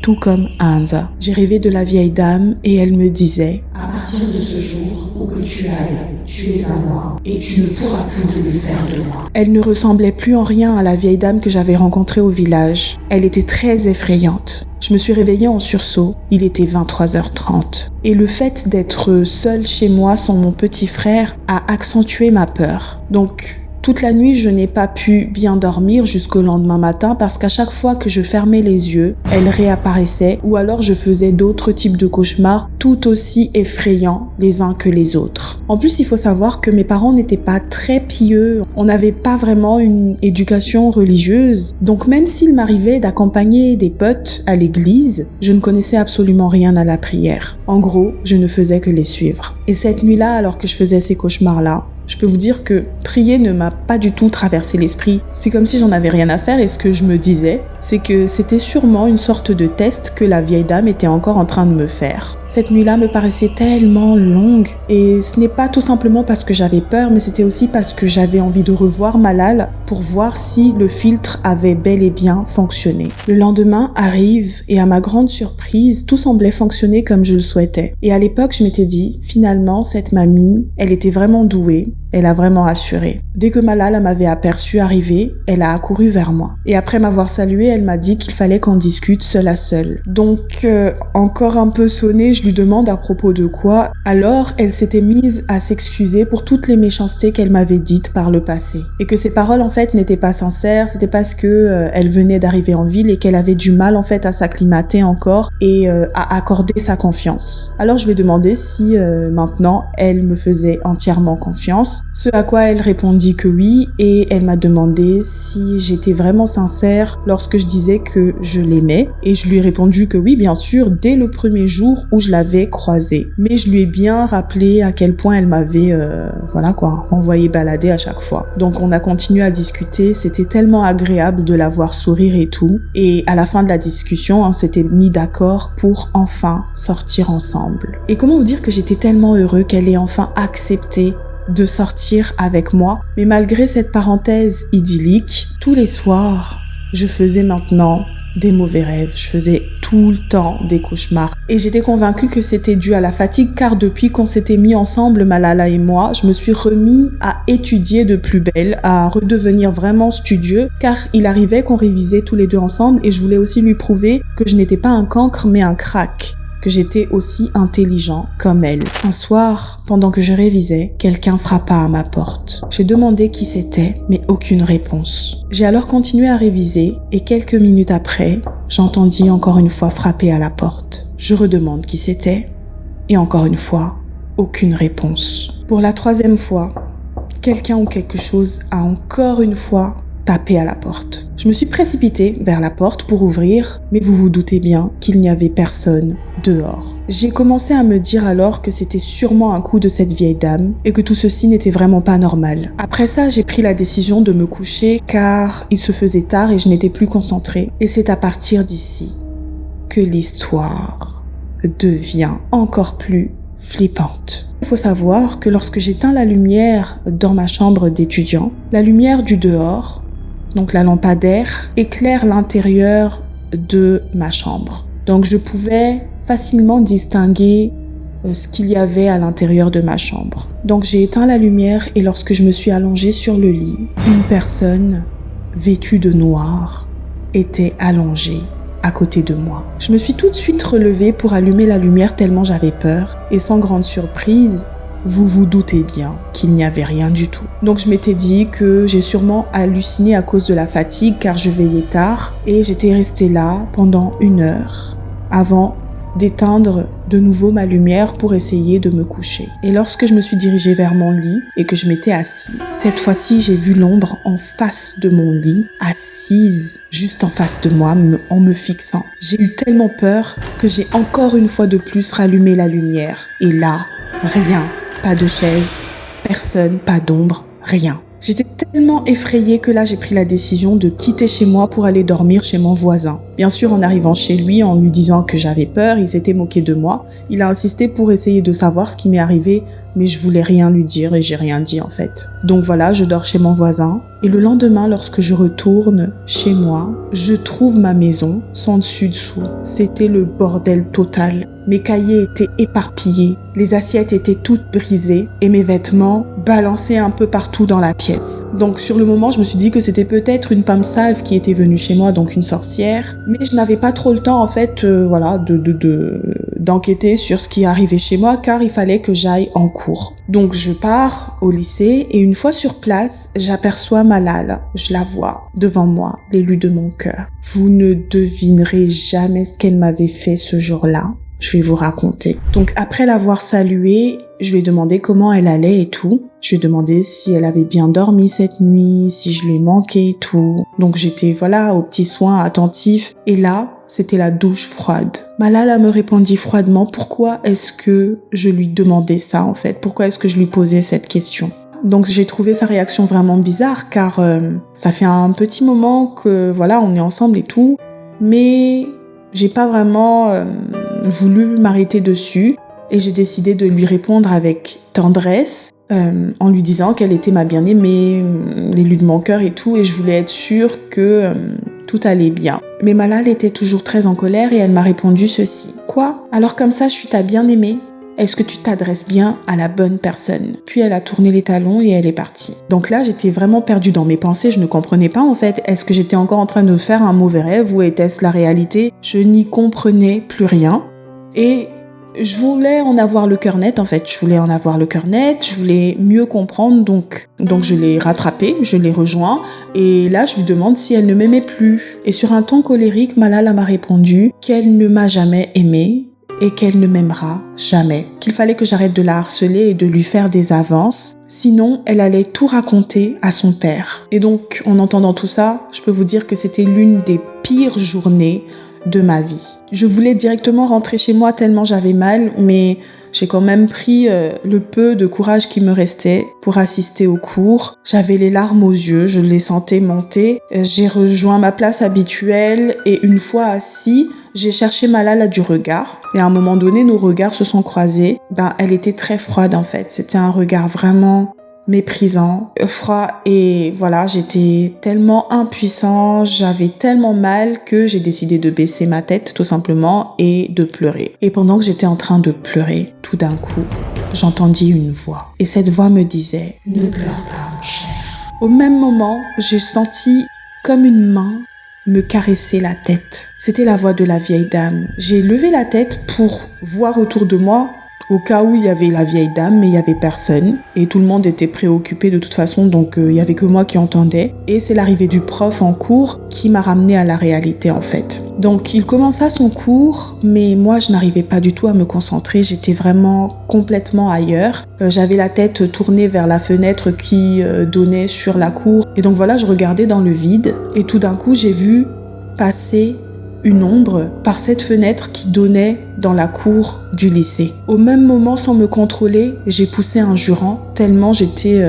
tout comme Inde. J'ai rêvé de la vieille dame et elle me disait « À partir de ce jour où que tu ailles, tu es à moi et tu ne pourras plus te défaire de moi. » Elle ne ressemblait plus en rien à la vieille dame que j'avais rencontrée au village. Elle était très effrayante. Je me suis réveillée en sursaut. Il était 23h30. Et le fait d'être seule chez moi sans mon petit frère a accentué ma peur. Donc, toute la nuit, je n'ai pas pu bien dormir jusqu'au lendemain matin parce qu'à chaque fois que je fermais les yeux, elle réapparaissait ou alors je faisais d'autres types de cauchemars tout aussi effrayants les uns que les autres. En plus, il faut savoir que mes parents n'étaient pas très pieux. On n'avait pas vraiment une éducation religieuse. Donc même s'il m'arrivait d'accompagner des potes à l'église, je ne connaissais absolument rien à la prière. En gros, je ne faisais que les suivre. Et cette nuit-là, alors que je faisais ces cauchemars-là, je peux vous dire que prier ne m'a pas du tout traversé l'esprit. C'est comme si j'en avais rien à faire et ce que je me disais, c'est que c'était sûrement une sorte de test que la vieille dame était encore en train de me faire. Cette nuit-là me paraissait tellement longue et ce n'est pas tout simplement parce que j'avais peur, mais c'était aussi parce que j'avais envie de revoir Malal pour voir si le filtre avait bel et bien fonctionné. Le lendemain arrive et à ma grande surprise, tout semblait fonctionner comme je le souhaitais. Et à l'époque, je m'étais dit, finalement, cette mamie, elle était vraiment douée. Elle a vraiment assuré. Dès que Malala m'avait aperçue arriver, elle a accouru vers moi. Et après m'avoir saluée, elle m'a dit qu'il fallait qu'on discute seul à seul. Donc, encore un peu sonnée, je lui demande à propos de quoi. Alors, elle s'était mise à s'excuser pour toutes les méchancetés qu'elle m'avait dites par le passé. Et que ses paroles, en fait, n'étaient pas sincères. C'était parce que elle venait d'arriver en ville et qu'elle avait du mal, en fait, à s'acclimater encore et à accorder sa confiance. Alors, je lui ai demandé si maintenant, elle me faisait entièrement confiance. Ce à quoi elle répondit que oui, et elle m'a demandé si j'étais vraiment sincère lorsque je disais que je l'aimais, et je lui ai répondu que oui, bien sûr, dès le premier jour où je l'avais croisée. Mais je lui ai bien rappelé à quel point elle m'avait, envoyé balader à chaque fois. Donc on a continué à discuter, c'était tellement agréable de la voir sourire et tout, et à la fin de la discussion, on s'était mis d'accord pour enfin sortir ensemble. Et comment vous dire que j'étais tellement heureux qu'elle ait enfin accepté de sortir avec moi. Mais malgré cette parenthèse idyllique, tous les soirs, je faisais maintenant des mauvais rêves. Je faisais tout le temps des cauchemars. Et j'étais convaincue que c'était dû à la fatigue, car depuis qu'on s'était mis ensemble, Malala et moi, je me suis remis à étudier de plus belle, à redevenir vraiment studieux, car il arrivait qu'on révisait tous les deux ensemble, et je voulais aussi lui prouver que je n'étais pas un cancre, mais un crack, que j'étais aussi intelligent comme elle. Un soir, pendant que je révisais, quelqu'un frappa à ma porte. J'ai demandé qui c'était, mais aucune réponse. J'ai alors continué à réviser et quelques minutes après, j'entendis encore une fois frapper à la porte. Je redemande qui c'était et encore une fois, aucune réponse. Pour la troisième fois, quelqu'un ou quelque chose a encore une fois tapé à la porte. Je me suis précipitée vers la porte pour ouvrir, mais vous vous doutez bien qu'il n'y avait personne dehors. J'ai commencé à me dire alors que c'était sûrement un coup de cette vieille dame et que tout ceci n'était vraiment pas normal. Après ça, j'ai pris la décision de me coucher car il se faisait tard et je n'étais plus concentrée. Et c'est à partir d'ici que l'histoire devient encore plus flippante. Il faut savoir que lorsque j'éteins la lumière dans ma chambre d'étudiant, la lumière du dehors, donc la lampadaire, éclaire l'intérieur de ma chambre. Donc je pouvais facilement distinguer ce qu'il y avait à l'intérieur de ma chambre. Donc j'ai éteint la lumière et lorsque je me suis allongée sur le lit, une personne vêtue de noir était allongée à côté de moi. Je me suis tout de suite relevée pour allumer la lumière tellement j'avais peur et sans grande surprise, vous vous doutez bien qu'il n'y avait rien du tout. Donc je m'étais dit que j'ai sûrement halluciné à cause de la fatigue car je veillais tard et j'étais restée là pendant 1 heure avant d'éteindre de nouveau ma lumière pour essayer de me coucher. Et lorsque je me suis dirigée vers mon lit et que je m'étais assise, cette fois-ci j'ai vu l'ombre en face de mon lit, assise juste en face de moi en me fixant. J'ai eu tellement peur que j'ai encore une fois de plus rallumé la lumière. Et là, rien. Pas de chaise, personne, pas d'ombre, rien. J'étais tellement effrayée que là j'ai pris la décision de quitter chez moi pour aller dormir chez mon voisin. Bien sûr, en arrivant chez lui, en lui disant que j'avais peur, il s'était moqué de moi. Il a insisté pour essayer de savoir ce qui m'est arrivé, mais je voulais rien lui dire et j'ai rien dit en fait. Donc voilà, je dors chez mon voisin. Et le lendemain, lorsque je retourne chez moi, je trouve ma maison sans dessus-dessous. C'était le bordel total. Mes cahiers étaient éparpillés, les assiettes étaient toutes brisées et mes vêtements balancés un peu partout dans la pièce. Donc sur le moment, je me suis dit que c'était peut-être une Pamsalve qui était venue chez moi, donc une sorcière. Mais je n'avais pas trop le temps en fait, d'enquêter sur ce qui arrivait chez moi car il fallait que j'aille en cours. Donc je pars au lycée et une fois sur place, j'aperçois Malala. Je la vois devant moi, l'élu de mon cœur. Vous ne devinerez jamais ce qu'elle m'avait fait ce jour-là. Je vais vous raconter. Donc après l'avoir saluée, je lui ai demandé comment elle allait et tout. Je lui ai demandé si elle avait bien dormi cette nuit, si je lui manquais et tout. Donc j'étais aux petits soins attentifs. Et là, c'était la douche froide. Malala me répondit froidement pourquoi est-ce que je lui demandais ça en fait. Pourquoi est-ce que je lui posais cette question. Donc j'ai trouvé sa réaction vraiment bizarre car ça fait un petit moment que on est ensemble et tout. Mais j'ai pas vraiment voulu m'arrêter dessus et j'ai décidé de lui répondre avec tendresse en lui disant qu'elle était ma bien-aimée, l'élu de mon cœur et tout, et je voulais être sûre que tout allait bien. Mais Malala était toujours très en colère et elle m'a répondu ceci. Quoi ? Alors comme ça, je suis ta bien-aimée ? est-ce que tu t'adresses bien à la bonne personne? Puis elle a tourné les talons et elle est partie. Donc là, j'étais vraiment perdue dans mes pensées. Je ne comprenais pas en fait. Est-ce que j'étais encore en train de faire un mauvais rêve ou était-ce la réalité? Je n'y comprenais plus rien. Et je voulais en avoir le cœur net en fait. Je voulais en avoir le cœur net. Je voulais mieux comprendre. Donc je l'ai rattrapée, je l'ai rejoint. Et là, je lui demande si elle ne m'aimait plus. Et sur un ton colérique, Malala m'a répondu qu'elle ne m'a jamais aimée et qu'elle ne m'aimera jamais, qu'il fallait que j'arrête de la harceler et de lui faire des avances, sinon elle allait tout raconter à son père. Et donc, en entendant tout ça, je peux vous dire que c'était l'une des pires journées de ma vie. Je voulais directement rentrer chez moi tellement j'avais mal, mais j'ai quand même pris le peu de courage qui me restait pour assister au cours. J'avais les larmes aux yeux, je les sentais monter. J'ai rejoint ma place habituelle et une fois assis, j'ai cherché Malala du regard. Et à un moment donné, nos regards se sont croisés. Elle était très froide en fait. C'était un regard vraiment méprisant, froid, et voilà, j'étais tellement impuissant, j'avais tellement mal que j'ai décidé de baisser ma tête tout simplement et de pleurer. Et pendant que j'étais en train de pleurer, tout d'un coup, j'entendis une voix. Et cette voix me disait « Ne pleure pas, mon cher ». Au même moment, j'ai senti comme une main me caresser la tête. C'était la voix de la vieille dame. J'ai levé la tête pour voir autour de moi au cas où il y avait la vieille dame, mais il y avait personne. Et tout le monde était préoccupé de toute façon, donc il y avait que moi qui entendais. Et c'est l'arrivée du prof en cours qui m'a ramenée à la réalité en fait. Donc il commença son cours, mais moi je n'arrivais pas du tout à me concentrer. J'étais vraiment complètement ailleurs. J'avais la tête tournée vers la fenêtre qui donnait sur la cour. Et donc voilà, je regardais dans le vide. Et tout d'un coup, j'ai vu passer une ombre par cette fenêtre qui donnait dans la cour du lycée. Au même moment, sans me contrôler, j'ai poussé un jurant tellement j'étais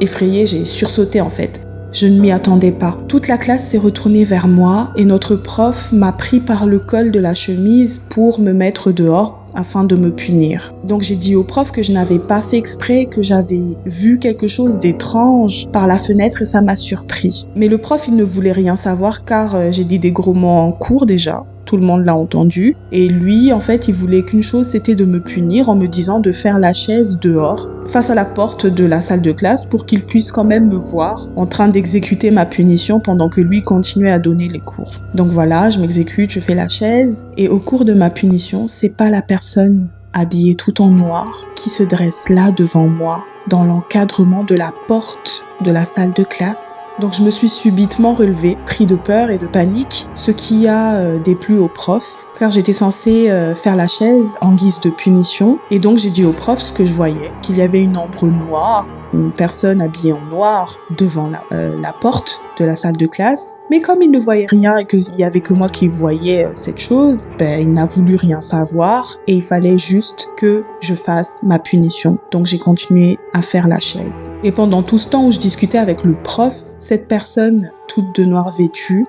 effrayée, j'ai sursauté en fait. Je ne m'y attendais pas. Toute la classe s'est retournée vers moi et notre prof m'a pris par le col de la chemise pour me mettre dehors afin de me punir. Donc j'ai dit au prof que je n'avais pas fait exprès, que j'avais vu quelque chose d'étrange par la fenêtre et ça m'a surpris. Mais le prof, il ne voulait rien savoir car j'ai dit des gros mots en cours déjà. Tout le monde l'a entendu. Et lui, en fait, il voulait qu'une chose, c'était de me punir en me disant de faire la chaise dehors, face à la porte de la salle de classe pour qu'il puisse quand même me voir en train d'exécuter ma punition pendant que lui continuait à donner les cours. Donc voilà, je m'exécute, je fais la chaise et au cours de ma punition, c'est pas la personne habillée tout en noir qui se dresse là devant moi dans l'encadrement de la porte de la salle de classe. Donc je me suis subitement relevée, pris de peur et de panique, ce qui a déplu au prof, car j'étais censée faire la chaise en guise de punition. Et donc j'ai dit au prof ce que je voyais, qu'il y avait une ombre noire, une personne habillée en noir devant la porte de la salle de classe. Mais comme il ne voyait rien et qu'il y avait que moi qui voyais cette chose, il n'a voulu rien savoir et il fallait juste que je fasse ma punition. Donc j'ai continué à faire la chaise. Et pendant tout ce temps où je discutais avec le prof, cette personne, toute de noir vêtue,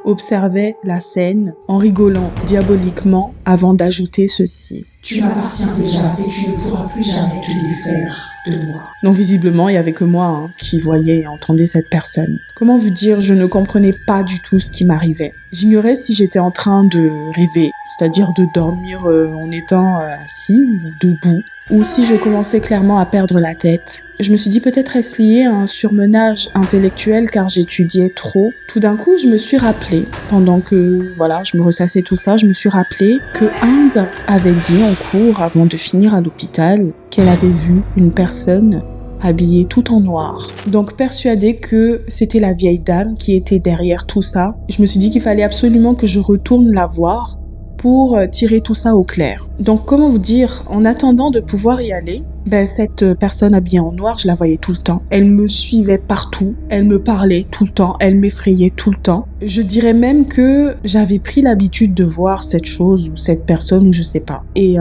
observait la scène en rigolant diaboliquement avant d'ajouter ceci. « Tu m'appartiens déjà et tu ne pourras plus jamais te défaire de moi. » Donc visiblement, il n'y avait que moi qui voyais et entendais cette personne. Comment vous dire, je ne comprenais pas du tout ce qui m'arrivait. J'ignorais si j'étais en train de rêver, c'est-à-dire de dormir en étant assis ou debout, ou si je commençais clairement à perdre la tête. Je me suis dit peut-être est-ce lié à un surmenage intellectuel car j'étudiais trop. Tout d'un coup, je me suis rappelé, pendant que je me ressassais tout ça, je me suis rappelé que Inde avait dit en cours avant de finir à l'hôpital qu'elle avait vu une personne habillée tout en noir. Donc persuadée que c'était la vieille dame qui était derrière tout ça, je me suis dit qu'il fallait absolument que je retourne la voir pour tirer tout ça au clair. Donc comment vous dire, en attendant de pouvoir y aller, cette personne habillée en noir, je la voyais tout le temps. Elle me suivait partout, elle me parlait tout le temps, elle m'effrayait tout le temps. Je dirais même que j'avais pris l'habitude de voir cette chose ou cette personne ou je sais pas. Et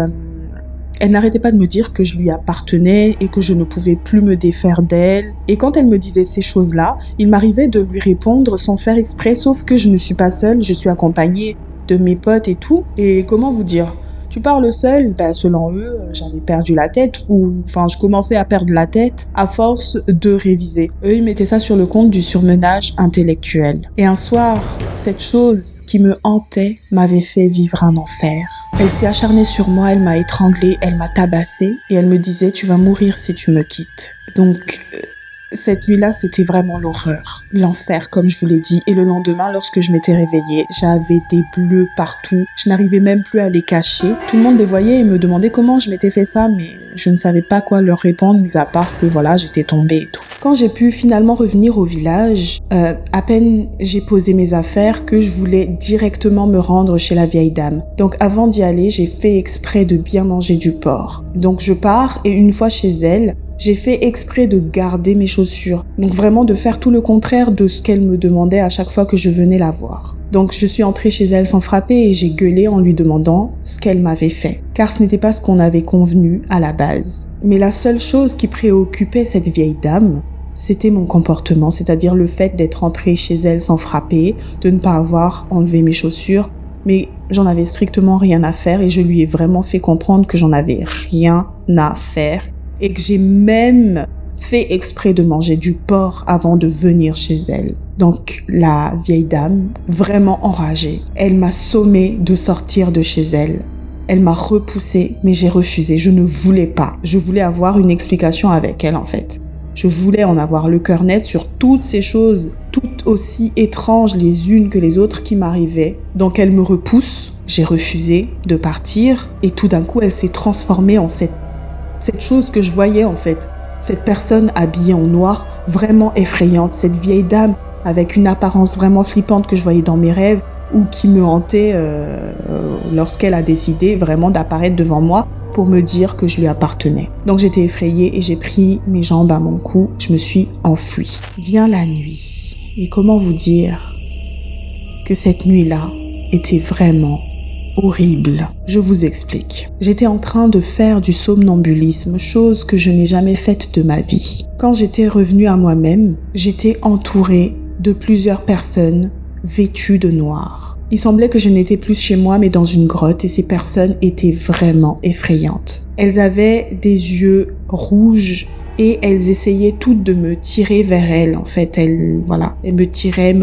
elle n'arrêtait pas de me dire que je lui appartenais et que je ne pouvais plus me défaire d'elle. Et quand elle me disait ces choses-là, il m'arrivait de lui répondre sans faire exprès, sauf que je ne suis pas seule, je suis accompagnée de mes potes et tout. Et comment vous dire ? Tu parles seul, selon eux, j'avais perdu la tête je commençais à perdre la tête à force de réviser. Eux, ils mettaient ça sur le compte du surmenage intellectuel. Et un soir, cette chose qui me hantait m'avait fait vivre un enfer. Elle s'est acharnée sur moi, elle m'a étranglée, elle m'a tabassée et elle me disait « Tu vas mourir si tu me quittes ». Donc, cette nuit-là, c'était vraiment l'horreur, l'enfer, comme je vous l'ai dit. Et le lendemain, lorsque je m'étais réveillée, j'avais des bleus partout. Je n'arrivais même plus à les cacher. Tout le monde les voyait et me demandait comment je m'étais fait ça, mais je ne savais pas quoi leur répondre, mis à part que voilà, j'étais tombée et tout. Quand j'ai pu finalement revenir au village, à peine j'ai posé mes affaires que je voulais directement me rendre chez la vieille dame. Donc avant d'y aller, j'ai fait exprès de bien manger du porc. Donc je pars et une fois chez elle, j'ai fait exprès de garder mes chaussures. Donc vraiment de faire tout le contraire de ce qu'elle me demandait à chaque fois que je venais la voir. Donc je suis entrée chez elle sans frapper et j'ai gueulé en lui demandant ce qu'elle m'avait fait. Car ce n'était pas ce qu'on avait convenu à la base. Mais la seule chose qui préoccupait cette vieille dame, c'était mon comportement, c'est-à-dire le fait d'être entrée chez elle sans frapper, de ne pas avoir enlevé mes chaussures. Mais j'en avais strictement rien à faire et je lui ai vraiment fait comprendre que j'en avais rien à faire. Et que j'ai même fait exprès de manger du porc avant de venir chez elle. Donc la vieille dame, vraiment enragée, elle m'a sommé de sortir de chez elle. Elle m'a repoussée, mais j'ai refusé. Je ne voulais pas. Je voulais avoir une explication avec elle en fait. Je voulais en avoir le cœur net sur toutes ces choses, toutes aussi étranges les unes que les autres qui m'arrivaient. Donc elle me repousse, j'ai refusé de partir et tout d'un coup elle s'est transformée en cette chose que je voyais en fait, cette personne habillée en noir, vraiment effrayante, cette vieille dame avec une apparence vraiment flippante que je voyais dans mes rêves ou qui me hantait lorsqu'elle a décidé vraiment d'apparaître devant moi pour me dire que je lui appartenais. Donc j'étais effrayée et j'ai pris mes jambes à mon cou, je me suis enfuie. Vient la nuit. Et comment vous dire que cette nuit-là était vraiment horrible. Je vous explique. J'étais en train de faire du somnambulisme, chose que je n'ai jamais faite de ma vie. Quand j'étais revenue à moi-même, j'étais entourée de plusieurs personnes vêtues de noir. Il semblait que je n'étais plus chez moi mais dans une grotte et ces personnes étaient vraiment effrayantes. Elles avaient des yeux rouges et elles essayaient toutes de me tirer vers elles. En fait, elles me tiraient,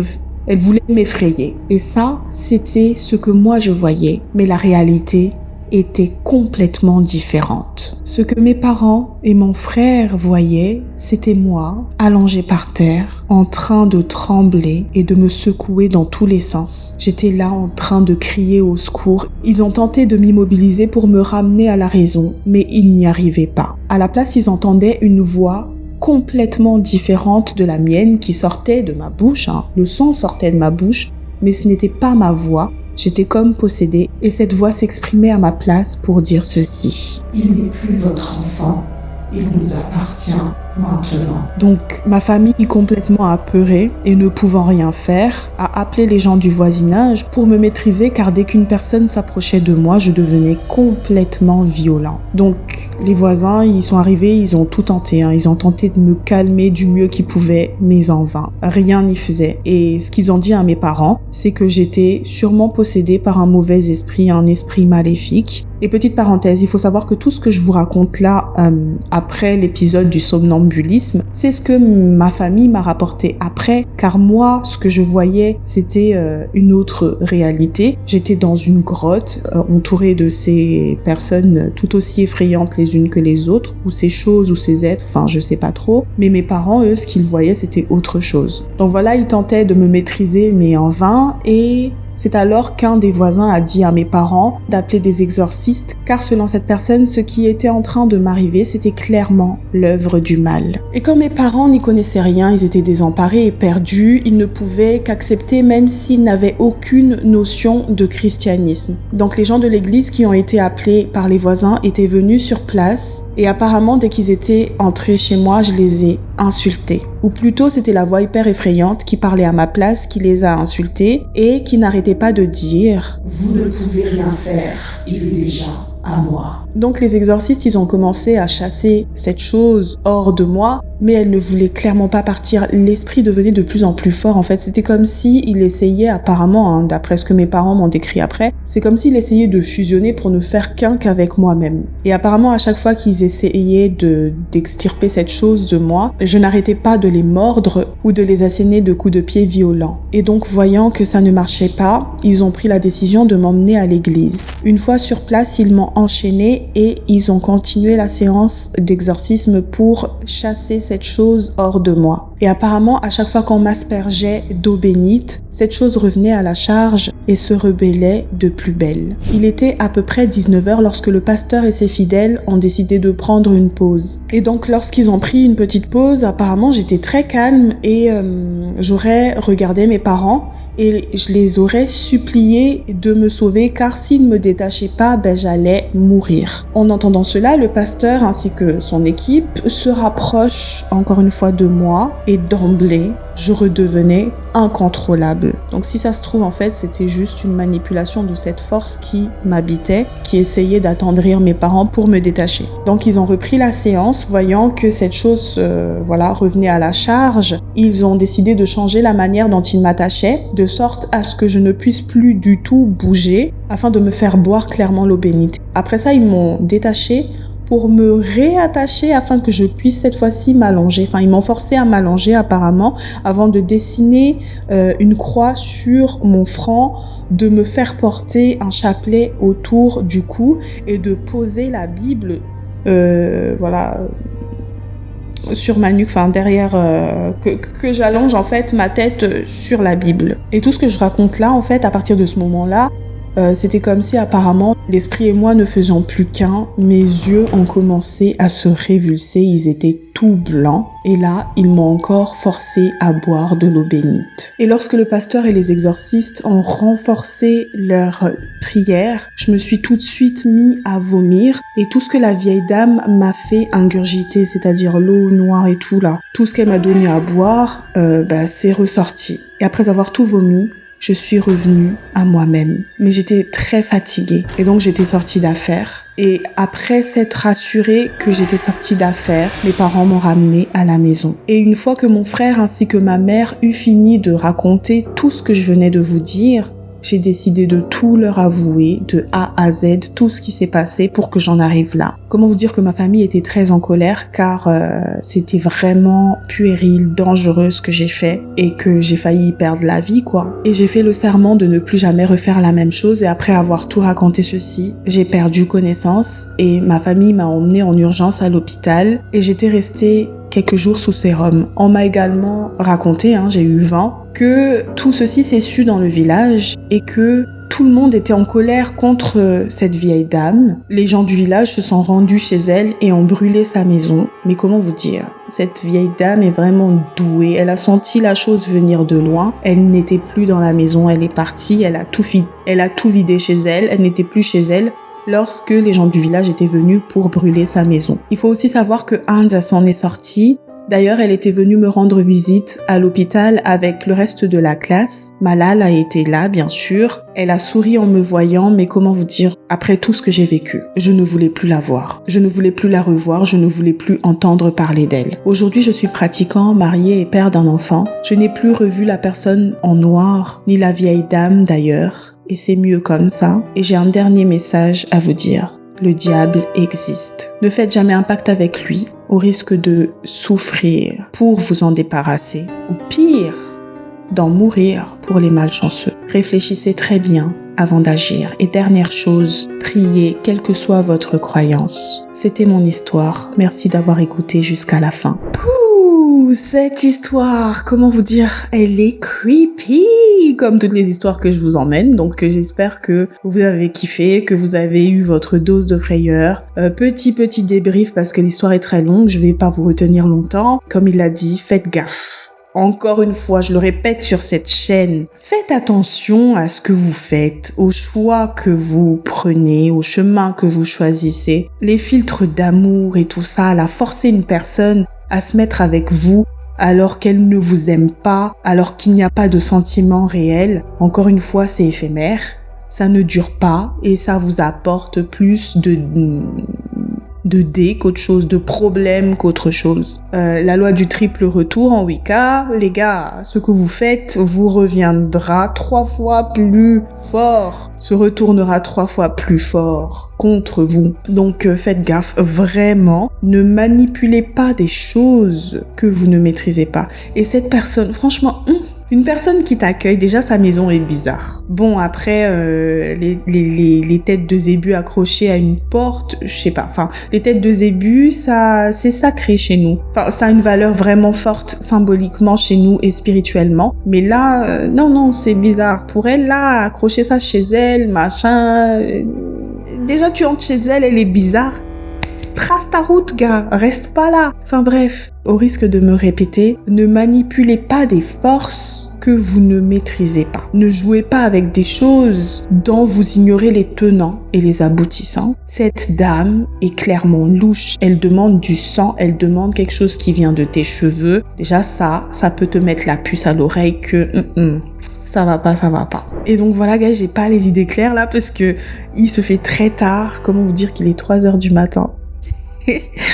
elle voulait m'effrayer. Et ça, c'était ce que moi je voyais. Mais la réalité était complètement différente. Ce que mes parents et mon frère voyaient, c'était moi, allongée par terre, en train de trembler et de me secouer dans tous les sens. J'étais là en train de crier au secours. Ils ont tenté de m'immobiliser pour me ramener à la raison, mais ils n'y arrivaient pas. À la place, ils entendaient une voix complètement différente de la mienne qui sortait de ma bouche. Le son sortait de ma bouche, mais ce n'était pas ma voix. J'étais comme possédée et cette voix s'exprimait à ma place pour dire ceci. Il n'est plus votre enfant, il nous appartient maintenant. Donc ma famille, complètement apeurée et ne pouvant rien faire, a appelé les gens du voisinage pour me maîtriser car dès qu'une personne s'approchait de moi, je devenais complètement violent. Donc les voisins, ils sont arrivés, ils ont tout tenté. Ils ont tenté de me calmer du mieux qu'ils pouvaient, mais en vain. Rien n'y faisait. Et ce qu'ils ont dit à mes parents, c'est que j'étais sûrement possédée par un mauvais esprit, un esprit maléfique. Et petite parenthèse, il faut savoir que tout ce que je vous raconte là, après l'épisode du somnambulisme, c'est ce que ma famille m'a rapporté après, car moi, ce que je voyais, c'était une autre réalité. J'étais dans une grotte, entourée de ces personnes tout aussi effrayantes les unes que les autres, ou ces choses, ou ces êtres, enfin je sais pas trop. Mais mes parents, eux, ce qu'ils voyaient, c'était autre chose. Donc voilà, ils tentaient de me maîtriser, mais en vain, et c'est alors qu'un des voisins a dit à mes parents d'appeler des exorcistes, car selon cette personne, ce qui était en train de m'arriver, c'était clairement l'œuvre du mal. Et quand mes parents n'y connaissaient rien, ils étaient désemparés et perdus, ils ne pouvaient qu'accepter même s'ils n'avaient aucune notion de christianisme. Donc les gens de l'église qui ont été appelés par les voisins étaient venus sur place et apparemment dès qu'ils étaient entrés chez moi, je les ai insultés. Ou plutôt c'était la voix hyper effrayante qui parlait à ma place, qui les a insultés et qui n'arrêtait pas de dire « Vous ne pouvez rien faire, il est déjà à moi. Donc les exorcistes, ils ont commencé à chasser cette chose hors de moi, mais elle ne voulait clairement pas partir. L'esprit devenait de plus en plus fort. En fait, c'était comme si il essayait, apparemment, d'après ce que mes parents m'ont décrit après, c'est comme s'il essayait de fusionner pour ne faire qu'un qu'avec moi-même. Et apparemment, à chaque fois qu'ils essayaient d'extirper cette chose de moi, je n'arrêtais pas de les mordre ou de les asséner de coups de pied violents. Et donc, voyant que ça ne marchait pas, ils ont pris la décision de m'emmener à l'église. Une fois sur place, ils m'ont enchaînée et ils ont continué la séance d'exorcisme pour chasser cette chose hors de moi. Et apparemment, à chaque fois qu'on m'aspergeait d'eau bénite, cette chose revenait à la charge et se rebellait de plus belle. Il était à peu près 19h lorsque le pasteur et ses fidèles ont décidé de prendre une pause. Et donc, lorsqu'ils ont pris une petite pause, apparemment, j'étais très calme et j'aurais regardé mes parents et je les aurais suppliés de me sauver car s'ils ne me détachaient pas, j'allais mourir. En entendant cela, le pasteur ainsi que son équipe se rapprochent encore une fois de moi et d'emblée, je redevenais incontrôlable. Donc si ça se trouve, en fait, c'était juste une manipulation de cette force qui m'habitait, qui essayait d'attendrir mes parents pour me détacher. Donc ils ont repris la séance, voyant que cette chose revenait à la charge. Ils ont décidé de changer la manière dont ils m'attachaient, de sorte à ce que je ne puisse plus du tout bouger, afin de me faire boire clairement l'eau bénite. Après ça, ils m'ont détaché pour me réattacher afin que je puisse cette fois-ci m'allonger. Enfin, ils m'ont forcé à m'allonger apparemment avant de dessiner une croix sur mon front, de me faire porter un chapelet autour du cou et de poser la Bible, sur ma nuque, derrière, que j'allonge en fait ma tête sur la Bible. Et tout ce que je raconte là, en fait, à partir de ce moment-là, c'était comme si apparemment l'esprit et moi ne faisions plus qu'un. Mes yeux ont commencé à se révulser, ils étaient tout blancs et là ils m'ont encore forcé à boire de l'eau bénite. Et lorsque le pasteur et les exorcistes ont renforcé leur prière, je me suis tout de suite mis à vomir et tout ce que la vieille dame m'a fait ingurgiter, c'est-à-dire l'eau noire et tout là, tout ce qu'elle m'a donné à boire, c'est ressorti. Et après avoir tout vomi, je suis revenue à moi-même. Mais j'étais très fatiguée. Et donc, j'étais sortie d'affaires. Et après s'être rassurée que j'étais sortie d'affaires, mes parents m'ont ramenée à la maison. Et une fois que mon frère ainsi que ma mère eut fini de raconter tout ce que je venais de vous dire, j'ai décidé de tout leur avouer, de A à Z, tout ce qui s'est passé pour que j'en arrive là. Comment vous dire que ma famille était très en colère car c'était vraiment puéril, dangereux ce que j'ai fait et que j'ai failli perdre la vie quoi. Et j'ai fait le serment de ne plus jamais refaire la même chose et après avoir tout raconté ceci, j'ai perdu connaissance et ma famille m'a emmenée en urgence à l'hôpital et j'étais restée quelques jours sous sérum. On m'a également raconté, j'ai eu vent, que tout ceci s'est su dans le village et que tout le monde était en colère contre cette vieille dame. Les gens du village se sont rendus chez elle et ont brûlé sa maison. Mais comment vous dire, cette vieille dame est vraiment douée. Elle a senti la chose venir de loin. Elle n'était plus dans la maison, elle est partie, elle a tout vidé chez elle, elle n'était plus chez elle lorsque les gens du village étaient venus pour brûler sa maison. Il faut aussi savoir que Hans s'en est sorti. D'ailleurs, elle était venue me rendre visite à l'hôpital avec le reste de la classe. Malal a été là, bien sûr. Elle a souri en me voyant, mais comment vous dire, après tout ce que j'ai vécu, je ne voulais plus la voir. Je ne voulais plus la revoir, je ne voulais plus entendre parler d'elle. Aujourd'hui, je suis pratiquant, marié et père d'un enfant. Je n'ai plus revu la personne en noir, ni la vieille dame d'ailleurs. Et c'est mieux comme ça. Et j'ai un dernier message à vous dire. Le diable existe. Ne faites jamais un pacte avec lui, au risque de souffrir pour vous en débarrasser. Ou pire, d'en mourir pour les malchanceux. Réfléchissez très bien avant d'agir. Et dernière chose, priez, quelle que soit votre croyance. C'était mon histoire. Merci d'avoir écouté jusqu'à la fin. Cette histoire, comment vous dire, elle est creepy, comme toutes les histoires que je vous emmène. Donc j'espère que vous avez kiffé, que vous avez eu votre dose de frayeur. Petit débrief parce que l'histoire est très longue, je vais pas vous retenir longtemps. Comme il l'a dit, faites gaffe. Encore une fois, je le répète sur cette chaîne, faites attention à ce que vous faites, aux choix que vous prenez, au chemin que vous choisissez. Les filtres d'amour et tout ça, là, forcer une personne à se mettre avec vous alors qu'elle ne vous aime pas, alors qu'il n'y a pas de sentiments réels. Encore une fois, c'est éphémère. ça ne dure pas et ça vous apporte plus de dés qu'autre chose, de problèmes qu'autre chose. La loi du triple retour en Wicca, les gars, ce que vous faites vous reviendra 3 fois plus fort, se retournera 3 fois plus fort contre vous. Donc faites gaffe, vraiment, ne manipulez pas des choses que vous ne maîtrisez pas. Et cette personne, franchement, une personne qui t'accueille, déjà sa maison est bizarre. Bon, après, les têtes de zébu accrochées à une porte, je sais pas. Enfin, les têtes de zébu, ça, c'est sacré chez nous. Enfin, ça a une valeur vraiment forte symboliquement chez nous et spirituellement. Mais là, non, c'est bizarre. Pour elle, là, accrocher ça chez elle, machin... déjà, tu entres chez elle, elle est bizarre. Trace ta route, gars, reste pas là. Enfin bref, au risque de me répéter, ne manipulez pas des forces que vous ne maîtrisez pas. Ne jouez pas avec des choses dont vous ignorez les tenants et les aboutissants. Cette dame est clairement louche. Elle demande du sang, elle demande quelque chose qui vient de tes cheveux. Déjà ça peut te mettre la puce à l'oreille que... ça va pas. Et donc voilà, gars, j'ai pas les idées claires là parce que il se fait très tard. Comment vous dire qu'il est 3h du matin?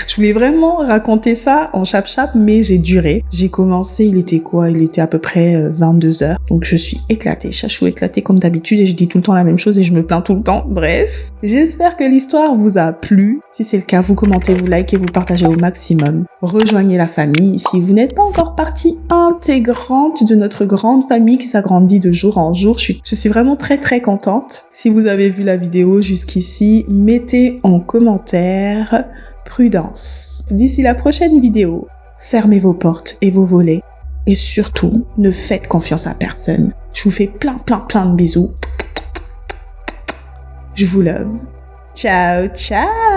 Je voulais vraiment raconter ça en chap-chap, mais j'ai duré. J'ai commencé, il était quoi? Il était à peu près 22h. Donc je suis éclatée, chachou éclatée comme d'habitude et je dis tout le temps la même chose et je me plains tout le temps. Bref, j'espère que l'histoire vous a plu. Si c'est le cas, vous commentez, vous likez, vous partagez au maximum. Rejoignez la famille si vous n'êtes pas encore partie intégrante de notre grande famille qui s'agrandit de jour en jour. Je suis vraiment très très contente. Si vous avez vu la vidéo jusqu'ici, mettez en commentaire prudence. D'ici la prochaine vidéo, fermez vos portes et vos volets. Et surtout, ne faites confiance à personne. Je vous fais plein de bisous. Je vous love. Ciao, ciao!